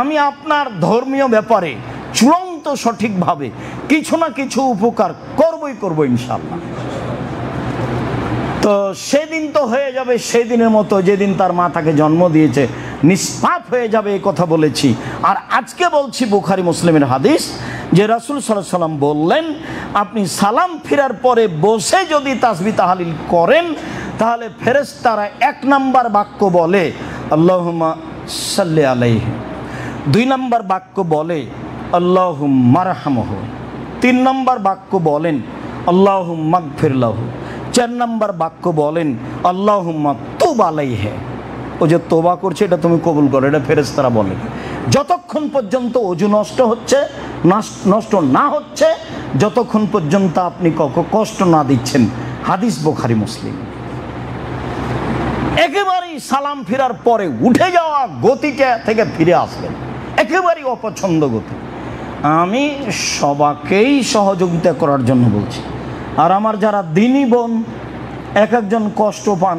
আমি আপনার ধর্মীয় ব্যাপারে চূড়ান্ত সঠিকভাবে কিছু না কিছু উপকার করবো ইনশাআল্লাহ। তো সেদিন তো হয়ে যাবে সেই দিনের মতো যেদিন তার মা তাকে জন্ম দিয়েছে, নিষ্পাপ হয়ে যাবে, এই কথা বলেছি। আর আজকে বলছি বুখারী মুসলিমের হাদিস, যে রাসূল সাল্লাল্লাহু আলাইহি ওয়াসাল্লাম বললেন, আপনি সালাম ফিরার পরে বসে যদি তাসবিহ তাহলিল করেন, তাহলে ফেরেশতারা 1 নাম্বার বাক্য বলে আল্লাহুম্মা সাল্লি আলাইহি, 2 নাম্বার বাক্য বলে আল্লাহুম্মা রহমহু, 3 নাম্বার বাক্য বলেন আল্লাহুম্মা গফির লাহু, 4 নাম্বার বাক্য বলেন আল্লাহুম্মা তুব আলাইহি। ও যে তোবা করছে এটা তুমি কবুল করো, এটা ফেরেশতারা বলে। যতক্ষণ পর্যন্ত ওযু নষ্ট হচ্ছে, নষ্ট না হচ্ছে, যতক্ষণ পর্যন্ত আপনি কষ্ট না দিচ্ছেন। হাদিস বুখারী মুসলিম। একেবারেই সালাম ফিরার পরে উঠে যাওয়া গতিটা থেকে ফিরে আসলেন, একেবারেই অপছন্দ গতি। আমি সবাইকেই সহযোগিতা করার জন্য বলছি। আর আমার যারা দিনী বোন একজন কষ্ট পান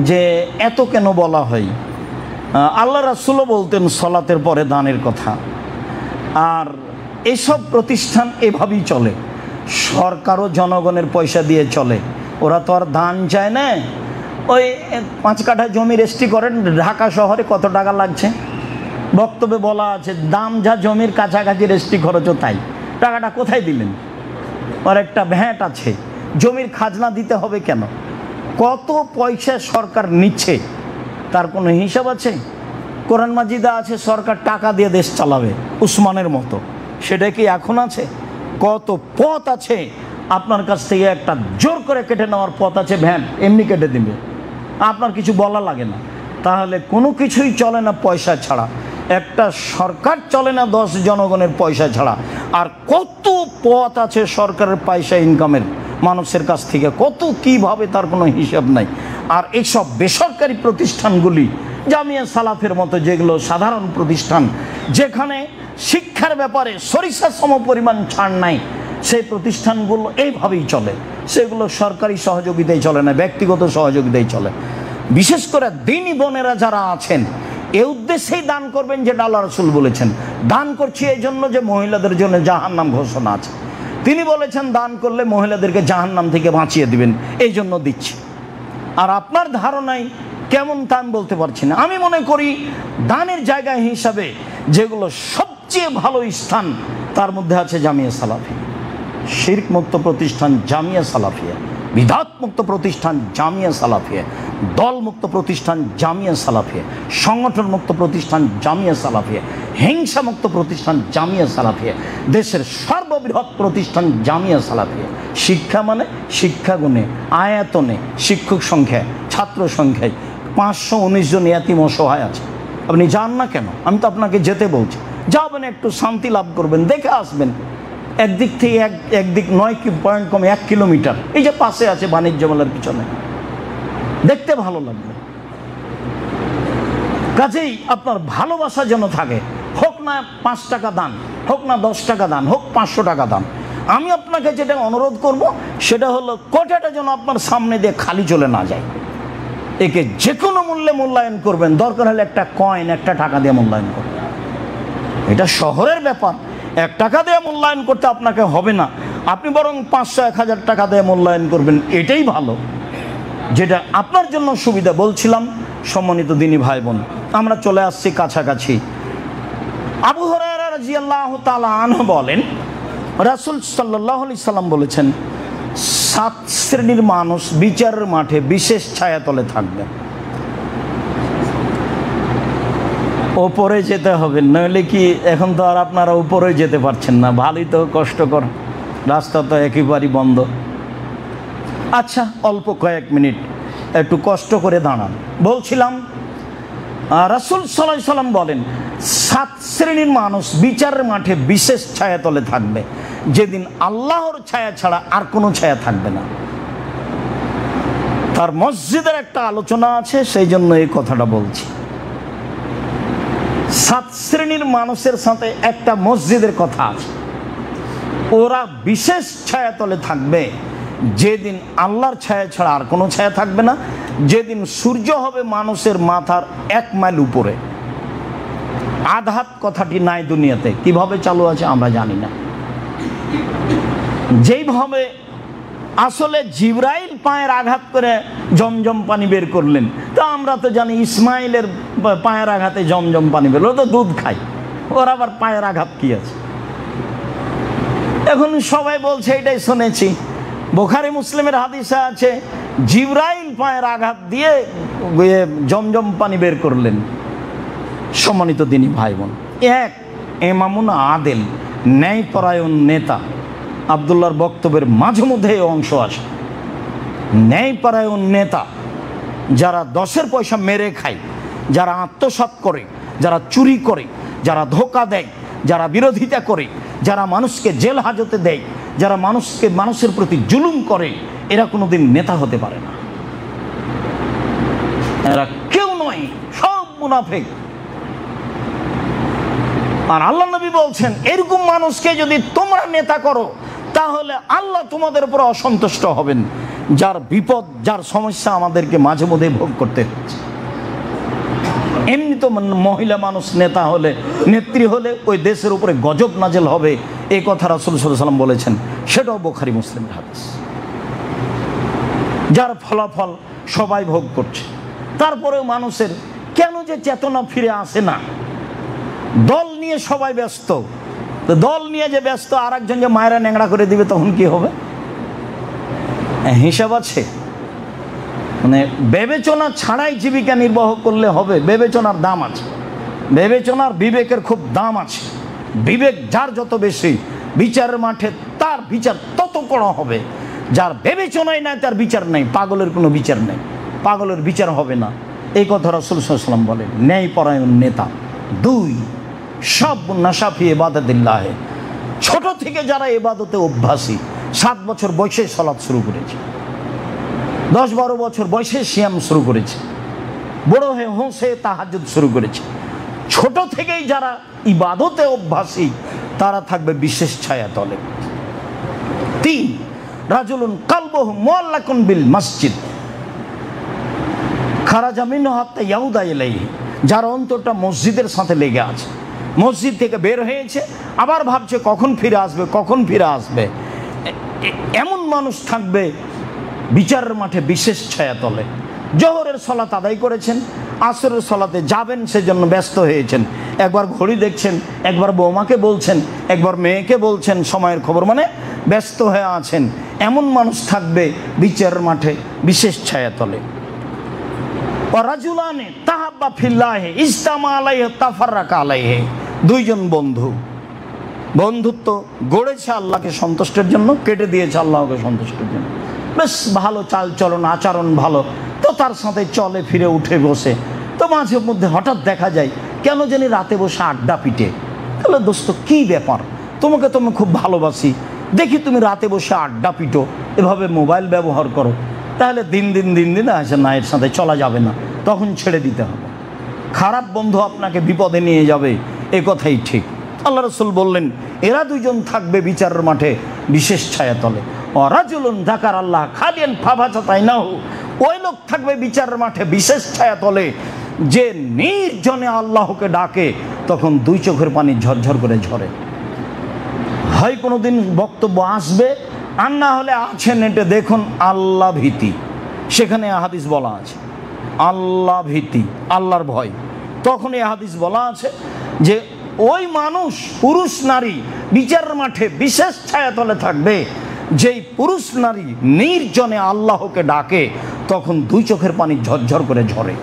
যে এত কেন বলা হয়, আল্লাহ রাসূলও বলতেন সালাতের পরে দানের কথা। আর এসব প্রতিষ্ঠান এভাবেই চলে, সরকারও জনগণের পয়সা দিয়ে চলে, ওরা তো আর দান চায় না। ওই 5 কাঠা জমি রেজিস্ট্রি করেন, ঢাকা শহরে কত টাকা লাগছে, বক্তব্যে বলা আছে দাম যা জমির কাছাকাছি রেজিস্ট্রি খরচও তাই। টাকাটা কোথায় দিলেন? আর একটা ভ্যাট আছে, জমির খাজনা দিতে হবে কেন? কত পয়সা সরকার নিচ্ছে তার কোনো হিসাব আছে? কোরআন মাজিদে আছে সরকার টাকা দিয়ে দেশ চালাবে উসমানের মতো, সেটা কি এখন আছে? কত পথ আছে আপনার কাছ থেকে একটা জোর করে কেটে নেওয়ার পথ আছে, ভ্যান এমনি কেটে দিবে, আপনার কিছু বলা লাগে না। তাহলে কোনো কিছুই চলে না পয়সা ছাড়া, একটা সরকার চলে না 10 জনগণের পয়সা ছাড়া। আর কত পথ আছে সরকারের পয়সা ইনকামের মানুষের কাছ থেকে, কত কিভাবে তার কোনো হিসাব নাই। আর এইসব বেসরকারি প্রতিষ্ঠানগুলি জামিয়া সালাফের মতো যেগুলো সাধারণ প্রতিষ্ঠান, যেখানে শিক্ষার ব্যাপারে সরিষার সম পরিমাণ ছাড় নাই, সেই প্রতিষ্ঠানগুলো এইভাবেই চলে। সেগুলো সরকারি সহযোগিতায় চলে না, ব্যক্তিগত সহযোগিতায় চলে। বিশেষ করে দিনী বোনেরা যারা আছেন, এ উদ্দেশ্যেই দান করবেন যেটা আল্লাহ রাসূল বলেছেন। দান করছি এই জন্য যে মহিলাদের জন্য জাহান্নাম ঘোষণা আছে, তিনি বলেছেন দান করলে মহিলাদেরকে জাহান্নাম থেকে বাঁচিয়ে দিবেন, এই জন্য দিচ্ছি। আর আপনার ধারণায় কেমন তা আমি বলতে পারছি না। আমি মনে করি দানের জায়গা হিসাবে যেগুলো সবচেয়ে ভালো স্থান, তার মধ্যে আছে জামিয়া সালাফিয়া, শিরক মুক্ত প্রতিষ্ঠান জামিয়া সালাফিয়া, বিদআত মুক্ত প্রতিষ্ঠান জামিয়া সালাফিয়া, দল মুক্ত প্রতিষ্ঠান জামিয়া সালাফিয়া, সংগঠন মুক্ত প্রতিষ্ঠান জামিয়া সালাফিয়া, হিংসা মুক্ত প্রতিষ্ঠান জামিয়া সালাফিয়া, দেশের সর্ববৃহৎ প্রতিষ্ঠান জামিয়া সালাফিয়া। শিক্ষা মানে শিক্ষাগুণে, আয়াতনে, শিক্ষক সংখ্যায়, ছাত্র সংখ্যায় 519 জন ইয়াতিম অসহায় আছে। আপনি যান না কেন? আমি তো আপনাকে যেতে বলছি, যাবেন, একটু শান্তি লাভ করবেন, দেখে আসবেন। একদিক থেকে একদিক 9 পয়েন্ট কমে 1 কিলোমিটার, এই যে পাশে আছে বাণিজ্য মেলার পিছনে, দেখতে ভালো লাগবে। কাজেই আপনার ভালোবাসা যেন থাকে, হোক না 5 টাকা দান, হোক না 10 টাকা দান, হোক 500 টাকা দান। আমি আপনাকে যেটা অনুরোধ করব সেটা হলো কোটাটা যেন আপনার সামনে দিয়ে খালি চলে না যায়। একে যে কোনো মূল্যে মূল্যায়ন করবেন, দরকার হলে একটা কয়েন, একটা টাকা দিয়ে মূল্যায়ন করবেন। এটা শহরের ব্যাপার, 1 টাকা দিয়ে মূল্যায়ন করতে আপনাকে হবে না, আপনি বরং 500, 1000 টাকা দিয়ে মূল্যায়ন করবেন, এটাই ভালো, যেটা আপনার জন্য সুবিধা। বলছিলাম সম্মানিত দিনী ভাই বোন, আমরা চলে আসছি কাছাকাছি। আবু হুরায়রা রাদিয়াল্লাহু তাআলা আনহু বলেন, রাসূল সাল্লাল্লাহু আলাইহি সাল্লাম বলেছেন, 7 শ্রেণীর মানুষ বিচারের মাঠে বিশেষ ছায়াতলে থাকবে। ওপরে যেতে হবে, নইলে কি এখন তো আর আপনারা উপরে যেতে পারছেন না, ভালোই তো কষ্টকর। রাস্তা তো একেবারেই বন্ধ। আচ্ছা, অল্প কয়েক মিনিট একটু কষ্ট করে দাঁড়ান। বলছিলাম রাসূল সাল্লাল্লাহু আলাইহি সাল্লাম বলেন 7 শ্রেণীর মানুষ বিচারের মাঠে বিশেষ ছায়াতলে থাকবে, যেদিন আল্লাহর ছায়া ছাড়া আর কোনো ছায়া থাকবে না। তার মসজিদের একটা আলোচনা আছে, সেই জন্য এই কথাটা বলছি। 7 শ্রেণীর মানুষের সাথে একটা মসজিদের কথা আছে। ওরা বিশেষ ছায়াতলে থাকবে যেদিন আল্লাহর ছায়া ছাড়া আর কোনো ছায়া থাকবে না, যেদিন সূর্য হবে মানুষের মাথার 1 মাইল উপরে। আঘাত কথাটি নাই দুনিয়াতে, কিভাবে চালু আছে আমরা জানি না। যেইভাবে আসলে জিবরাইল পায়ের আঘাত করে জমজম পানি বের করলেন, তা আমরা তো জানি ইসমাইলের পায়ের আঘাতে জমজম পানি বের, ও তো দুধ খায়, ওর আবার পায়ের আঘাত কি আছে? এখন সবাই বলছে, এটাই শুনেছি বুখারী মুসলিমের হাদিসে আছে জিবরাইল পায়ের আঘাত দিয়ে জমজম পানি বের করলেন। সম্মানিত দিনী ভাই বোন, এক ইমামুন আদেল, ন্যায়পরায়ণ নেতা। আব্দুল্লাহর বক্তব্যের মাঝে মধ্যে এই অংশ আসে। ন্যায়পরায়ণ নেতা যারা 10-এর পয়সা মেরে খায়, যারা আত্মসাৎ করে, যারা চুরি করে, যারা ধোঁকা দেয়, যারা বিরোধিতা করে, যারা মানুষকে জেল হাজতে দেয়, যারা মানুষের প্রতি জুলুম করে, এরা কোনোদিন নেতা হতে পারে না। এরা কেউ নয়, সব মুনাফিক। আর আল্লাহ নবী বলছেন, এরকম মানুষকে যদি তোমরা নেতা করো তাহলে আল্লাহ তোমাদের উপর অসন্তুষ্ট হবেন। যার বিপদ, যার সমস্যা আমাদেরকে মাঝে মধ্যে ভোগ করতে হচ্ছে। এমনি তো মহিলা মানুষ নেতা হলে, নেত্রী হলে ওই দেশের উপরে গজব নাজেল হবে, এই কথা রাসূল সাল্লাল্লাহু আলাইহি ওয়াসাল্লাম বলেছেন। সেটাও বুখারী মুসলিমের হাদিস। যার ফলাফল সবাই ভোগ করছে। তারপরেও মানুষের কেন যে চেতনা ফিরে আসে না? দল নিয়ে সবাই ব্যস্ত। তো দল নিয়ে যে ব্যস্ত, আর একজন যে মায়েরা ন্যাংরা করে দিবে, তখন কি হবে? হিসাব আছে। মানে বিবেচনা ছাড়াই জীবিকা নির্বাহ করলে হবে? বিবেচনার দাম আছে, বিবেচনার বিবেকের খুব দাম আছে। বিবেক যার যত বেশি, বিচারের মাঠে তার বিচার তত কড়া হবে। যার বিবেচনাই নাই তার বিচার নেই। পাগলের কোনো বিচার নেই, পাগলের বিচার হবে না। এই কথা রাসূল সাল্লাল্লাহু আলাইহি ওয়াসাল্লাম বলেন। ন্যায়পরায়ণ নেতা। 2, সব নাশাফি ইবাদাতিল্লাহ, ছোট থেকে যারা ইবাদতে অভ্যাসী, 7 বছর বয়সে সালাত শুরু করেছে, 10-12 বছর বয়সে সিয়াম শুরু করেছে, বড় হয়ে হোসে তাহাজ্জুদ শুরু করেছে। ছোট থেকেই যারা ইবাদতে অভ্যাসী, তারা থাকবে বিশেষ ছায়াতলে। 3, রাজুলুন কালবুহু মুআল্লাকুন বিল মসজিদ খারাজা মিনহু হাত্তা ইয়াউদা ইলাইহি, যার অন্তরটা মসজিদের সাথে লেগে আছে। মসজিদ থেকে বের হয়েছে, আবার ভাবছে কখন ফিরে আসবে, কখন ফিরে আসবে। এমন মানুষ থাকবে বিচারের মাঠে বিশেষ ছায়াতলে। জোহরের সালাত আদায় করেছেন, আসরের সালাতে যাবেন, সেজন্য ব্যস্ত হয়েছেন। একবার ঘড়ি দেখছেন, একবার বৌমাকে বলছেন, একবার মেয়েকে বলছেন সময়ের খবর, মানে ব্যস্ত হয়ে আছেন। এমন মানুষ থাকবে বিচারের মাঠে বিশেষ ছায়াতলে। রাজুলানে তাহাব্বা ফিল্লাহি ইজতামা আলাইহি তাফাররাকা আলাইহি, 2 জন বন্ধু, বন্ধুত্ব গড়েছে আল্লাহকে সন্তুষ্টের জন্য, কেটে দিয়েছে আল্লাহকে সন্তুষ্টের জন্য। বেশ ভালো চাল চলন, আচরণ ভালো, তো তার সাথে চলে ফিরে উঠে বসে। তো মাঝে মধ্যে হঠাৎ দেখা যায় কেন জানি রাতে বসে আড্ডা পিটে। তাহলে দোস্ত কী ব্যাপার? তোমাকে তো আমি খুব ভালোবাসি, দেখি তুমি রাতে বসে আড্ডা পিটো, এভাবে মোবাইল ব্যবহার করো। তাহলে দিন দিন আসে না, এর সাথে চলা যাবে না, তখন ছেড়ে দিতে হবে। খারাপ বন্ধু আপনাকে বিপদে নিয়ে যাবে, এ কথাই ঠিক। আল্লাহ রাসূল বললেন, এরা 2 জন থাকবে বিচারের মাঠে বিশেষ ছায়াতলে। রাজুলুন যাকার আল্লাহ খালিয়ান ফাফাজাত আইনাহু, ওই লোক থাকবে বিচারের মাঠে বিশেষ ছায়াতলে যে নির্জনে আল্লাহকে ডাকে, তখন 2 চোখের পানি ঝরঝর করে ঝরে। হয় কোনোদিন বক্তব্য আসবে, আর না হলে আছে নেটে দেখুন আল্লাহ ভীতি, সেখানে হাদিস বলা আছে আল্লাহ ভীতি, আল্লাহর ভয়। তখন এই হাদিস বলা আছে যে ওই মানুষ, পুরুষ নারী বিচারের মাঠে বিশেষ ছায়াতলে থাকবে যেই পুরুষ নারী নির্জনে আল্লাহকে ডাকে, তখন 2 চোখের পানি ঝরঝর করে ঝরে।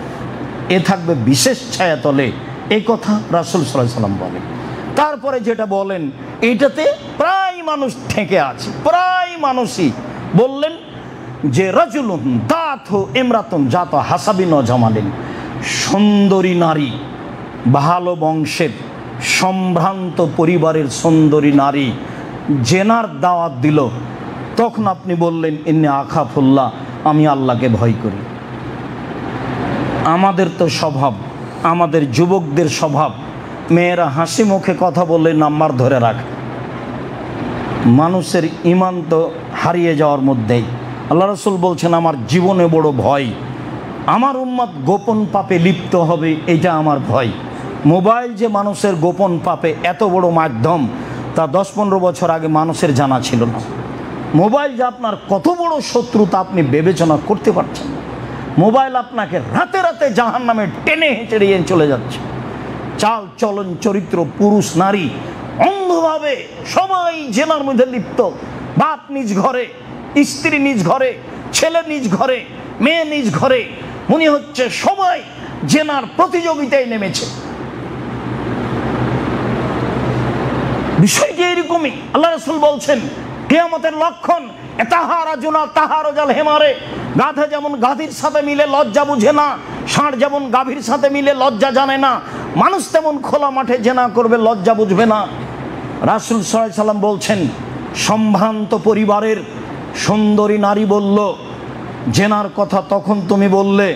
এ থাকবে বিশেষ ছায়াতলে, এই কথা রাসূল সাল্লাল্লাহু আলাইহি ওয়াসাল্লাম বলেন। তারপরে যেটা বলেন, এটাতে প্রায় মানুষ ঠেকে আছে, প্রায় মানুষই বললেন যে রাজুলুন দাথু ইমরাতুন জাত হাসাবিন ও জামালিন, সুন্দরী নারী, ভালো বংশের সম্ভ্রান্ত পরিবারের সুন্দরী নারী জেনার দাওয়াত দিল, তখন আপনি বললেন ইন্নী আখাফুল্লাহ, আমি আল্লাহকে ভয় করি। আমাদের তো স্বভাব, আমাদের যুবকদের স্বভাব, মেয়েরা হাসি মুখে কথা বললে নাম্বার ধরে রাখে। মানুষের ঈমান তো হারিয়ে যাওয়ার মধ্যেই। আল্লাহ রাসূল বলছেন আমার জীবনে বড় ভয়, আমার উম্মত গোপন পাপে লিপ্ত হবে, এটা আমার ভয়। মোবাইল যে মানুষের গোপন পাপে এত বড় মাধ্যম, তা 10-15 বছর আগে মানুষের জানা ছিল না। মোবাইল যে আপনার কত বড় শত্রু তা আপনি বিবেচনা করতে পারছেন না। মোবাইল আপনাকে রাতে রাতে জাহান্নামে টেনে হেঁচড়ে চলে যাচ্ছে। চাল চলন চরিত্র, পুরুষ নারী অন্ধভাবে সবাই জেনার মধ্যে লিপ্ত। বাপ নিজ ঘরে, স্ত্রী নিজ ঘরে, ছেলে নিজ ঘরে, মেয়ে নিজ ঘরে, মনে হচ্ছে সবাই জেনার প্রতিযোগিতায় নেমেছে। বিষয়টি এরকমই। আল্লাহ রাসূল বলছেন কিয়ামতের লক্ষণ এতাহারাজুনা তাহারুজাল হেমারে, গাধা যেমন গাধীর সাথে মিলে লজ্জা বুঝে না, ষাঁড় যেমন গাভীর সাথে মিলে লজ্জা জানে না, মানুষ তেমন খোলা মাঠে জেনা করবে, লজ্জা বুঝবে না। রাসূল সাল্লাল্লাহু আলাইহি সাল্লাম বলছেন সম্ভ্রান্ত পরিবারের সুন্দরী নারী বলল জেনার কথা, তখন তুমি বললে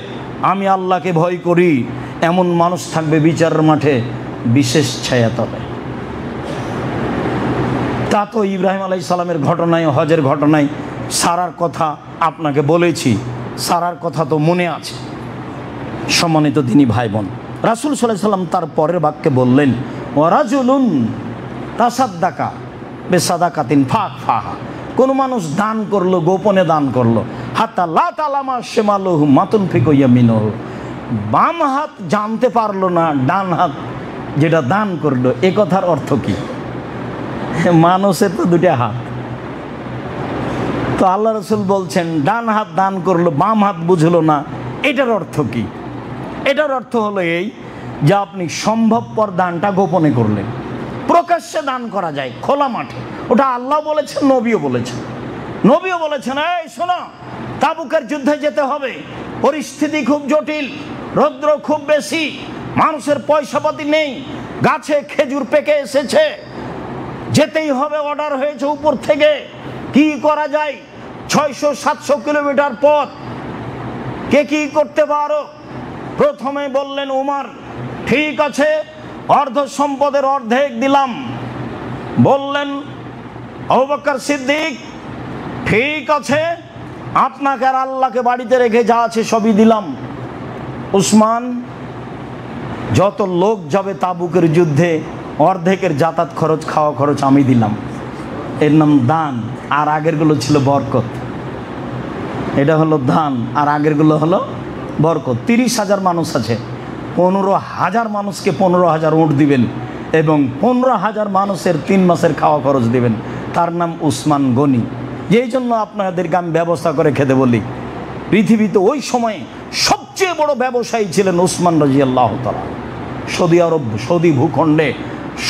আমি আল্লাহকে ভয় করি, এমন মানুষ থাকবে বিচারের মাঠে বিশেষ ছায়া তবে। তা তো ইব্রাহিম আলাইহিস সালামের ঘটনায়, হজের ঘটনায় সারার কথা আপনাকে বলেছি, সারার কথা তো মনে আছে। সম্মানিত দিনী ভাই বোন, রাসূল সাল্লাল্লাহু আলাইহি সাল্লাম তার পরের বাক্যে বললেন ওয়ারাজুলুন তাসাদ্দাকা বিসাদাকাতিন ফাখফাহা, কোন মানুষ দান করলো, গোপনে দান করলো, হাত্তা লা তালামা শিমালুহু মাতুনফিকু ইয়ামিনুহু, বাম হাত জানতে পারলো না ডান হাত যেটা দান করলো। এ কথার অর্থ কি? মানুষের তো দুটা হাত, তো আল্লাহ রাসূল বলছেন ডান হাত দান করলো, বাম হাত বুঝলো না, এটার অর্থ কি? এটার অর্থ হলো এই যে আপনি সম্ভবপর দানটা গোপনে করলেন। প্রকাশ্যে দান করা যায় খোলা মাঠে, ওটা আল্লাহ বলেছেন, নবীও বলেছেন। নবীও বলেছেন এই শোনো, তাবুকের যুদ্ধে যেতে হবে, পরিস্থিতি খুব জটিল, রৌদ্র খুব বেশি, মানুষের পয়সাপাতি নেই, গাছে খেজুর পেকে এসেছে, যেতেই হবে, অর্ডার হয়েছে উপর থেকে, কি করা যায়? 600-700 কিলোমিটার পথ, কে কি করতে পারো? প্রথমে বললেন উমর, ঠিক আছে, অর্ধ সম্পদের অর্ধেক দিলাম। বললেন আবু বকর সিদ্দিক, ঠিক আছে, আপনাকে আর আল্লাহকে বাড়িতে রেখে যা আছে সবই দিলাম। উসমান, যত লোক যাবে তাবুকের যুদ্ধে অর্ধেকের যাতায়াত খরচ, খাওয়া খরচ আমি দিলাম। এর নাম দান, আর আগেরগুলো ছিল বরকত। এটা হলো দান, আর আগেরগুলো হলো বরকত। 30,000 মানুষ আছে, 15,000 মানুষকে 15,000 উট দিবেন এবং 15,000 মানুষের 3 মাসের খাওয়া খরচ দিবেন। তার নাম উসমান গনি। যেই জন্য আপনাদেরকে আমি ব্যবস্থা করে খেতে বলি। পৃথিবীতে ওই সময়ে সবচেয়ে বড় ব্যবসায়ী ছিলেন উসমান রাদিয়াল্লাহু তাআলা। সৌদি আরব, সৌদি ভূখণ্ডে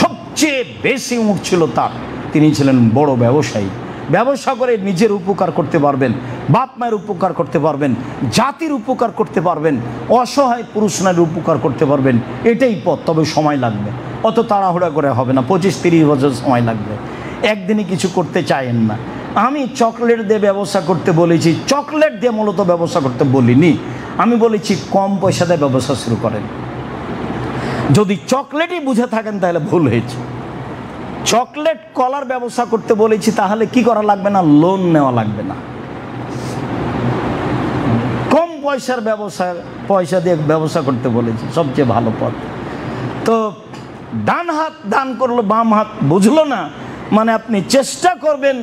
সবচেয়ে বেশি উট ছিল তার। তিনি ছিলেন বড় ব্যবসায়ী। ব্যবসা করে নিজের উপকার করতে পারবেন, বাপ মায়ের উপকার করতে পারবেন, জাতির উপকার করতে পারবেন, অসহায় পুরুষ নারীর উপকার করতে পারবেন। এটাই পথ, তবে সময় লাগবে, অত তাড়াহুড়া করে হবে না, 25-30 বছর সময় লাগবে। একদিনে কিছু করতে চাইেন না। আমি চকলেট দিয়ে ব্যবসা করতে বলেছি, চকলেট দিয়ে মূলত ব্যবসা করতে বলিনি। আমি বলেছি কম পয়সা দিয়ে ব্যবসা শুরু করেন। যদি চকলেটই বুঝে থাকেন তাহলে ভুল হয়েছে। চকলেট কলার ব্যবসা করতে বলেছি, তাহলে কি করা লাগবে না? লোন নেওয়া লাগবে না। কম পয়সার ব্যবসা, পয়সা দিয়ে ব্যবসা করতে বলেছি, সবচেয়ে ভালো পথ। তো ডান হাত দান করলো, বাম হাত বুঝলো না, মানে আপনি চেষ্টা করবেন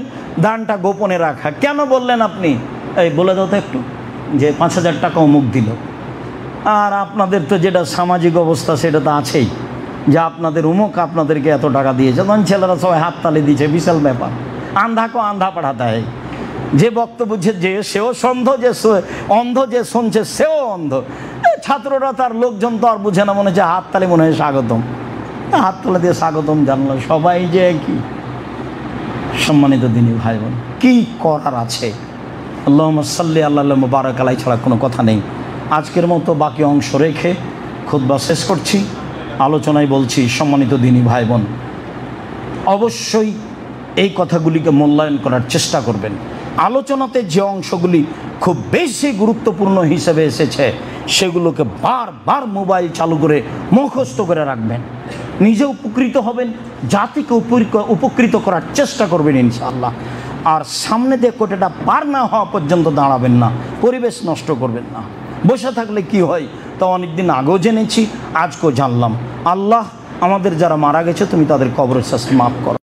দানটা গোপনে রাখা। কেন বললেন আপনি? এই বলে দাও তো একটু, যে 5,000 টাকা অমুক দিল। আর আপনাদের তো যেটা সামাজিক অবস্থা সেটা তো আছেই, যে আপনাদের অমুক আপনাদেরকে এত টাকা দিয়েছে, তখন ছেলেরা সবাই হাততালি দিয়েছে, বিশাল ব্যাপার। আন্ধা কো আন্ধা পাঠাতে হয়। যে বক্তব্য যে সেও অন্ধ, যে অন্ধ যে শুনছে সেও অন্ধ। ছাত্ররা তার লোকজন তো আর বুঝে না, মনে হচ্ছে হাততালি মনে হয় স্বাগতম, হাততালি দিয়ে স্বাগতম জানলো, সবাই যে কি সম্মানিত দিনী ভাই বোন, কী করার আছে? আল্লাহুম্মা সাল্লি আল্লাহ মুবারাক আলাইহি ছাড়া কোনো কথা নেই। আজকের মতো বাকি অংশ রেখে খুতবা শেষ করছি। আলোচনায় বলছি, সম্মানিত দিনী ভাই বোন, অবশ্যই এই কথাগুলিকে মূল্যায়ন করার চেষ্টা করবেন। আলোচনাতে যে অংশগুলি খুব বেশি গুরুত্বপূর্ণ হিসেবে এসেছে সেগুলোকে বারবার মোবাইল চালু করে মুখস্থ করে রাখবেন। নিজে উপকৃত হবেন, জাতিকে উপকৃত করার চেষ্টা করবেন ইনশাআল্লাহ। আর সামনে দিয়ে কোটাটা পার না হওয়া পর্যন্ত দাঁড়াবেন না, পরিবেশ নষ্ট করবেন না। বসে থাকলে কি হয় তা অনেকদিন আগেও জেনেছি, আজকেও জানলাম। আল্লাহ আমাদের যারা মারা গেছে তুমি তাদের কবরের শাস্তি মাফ করো।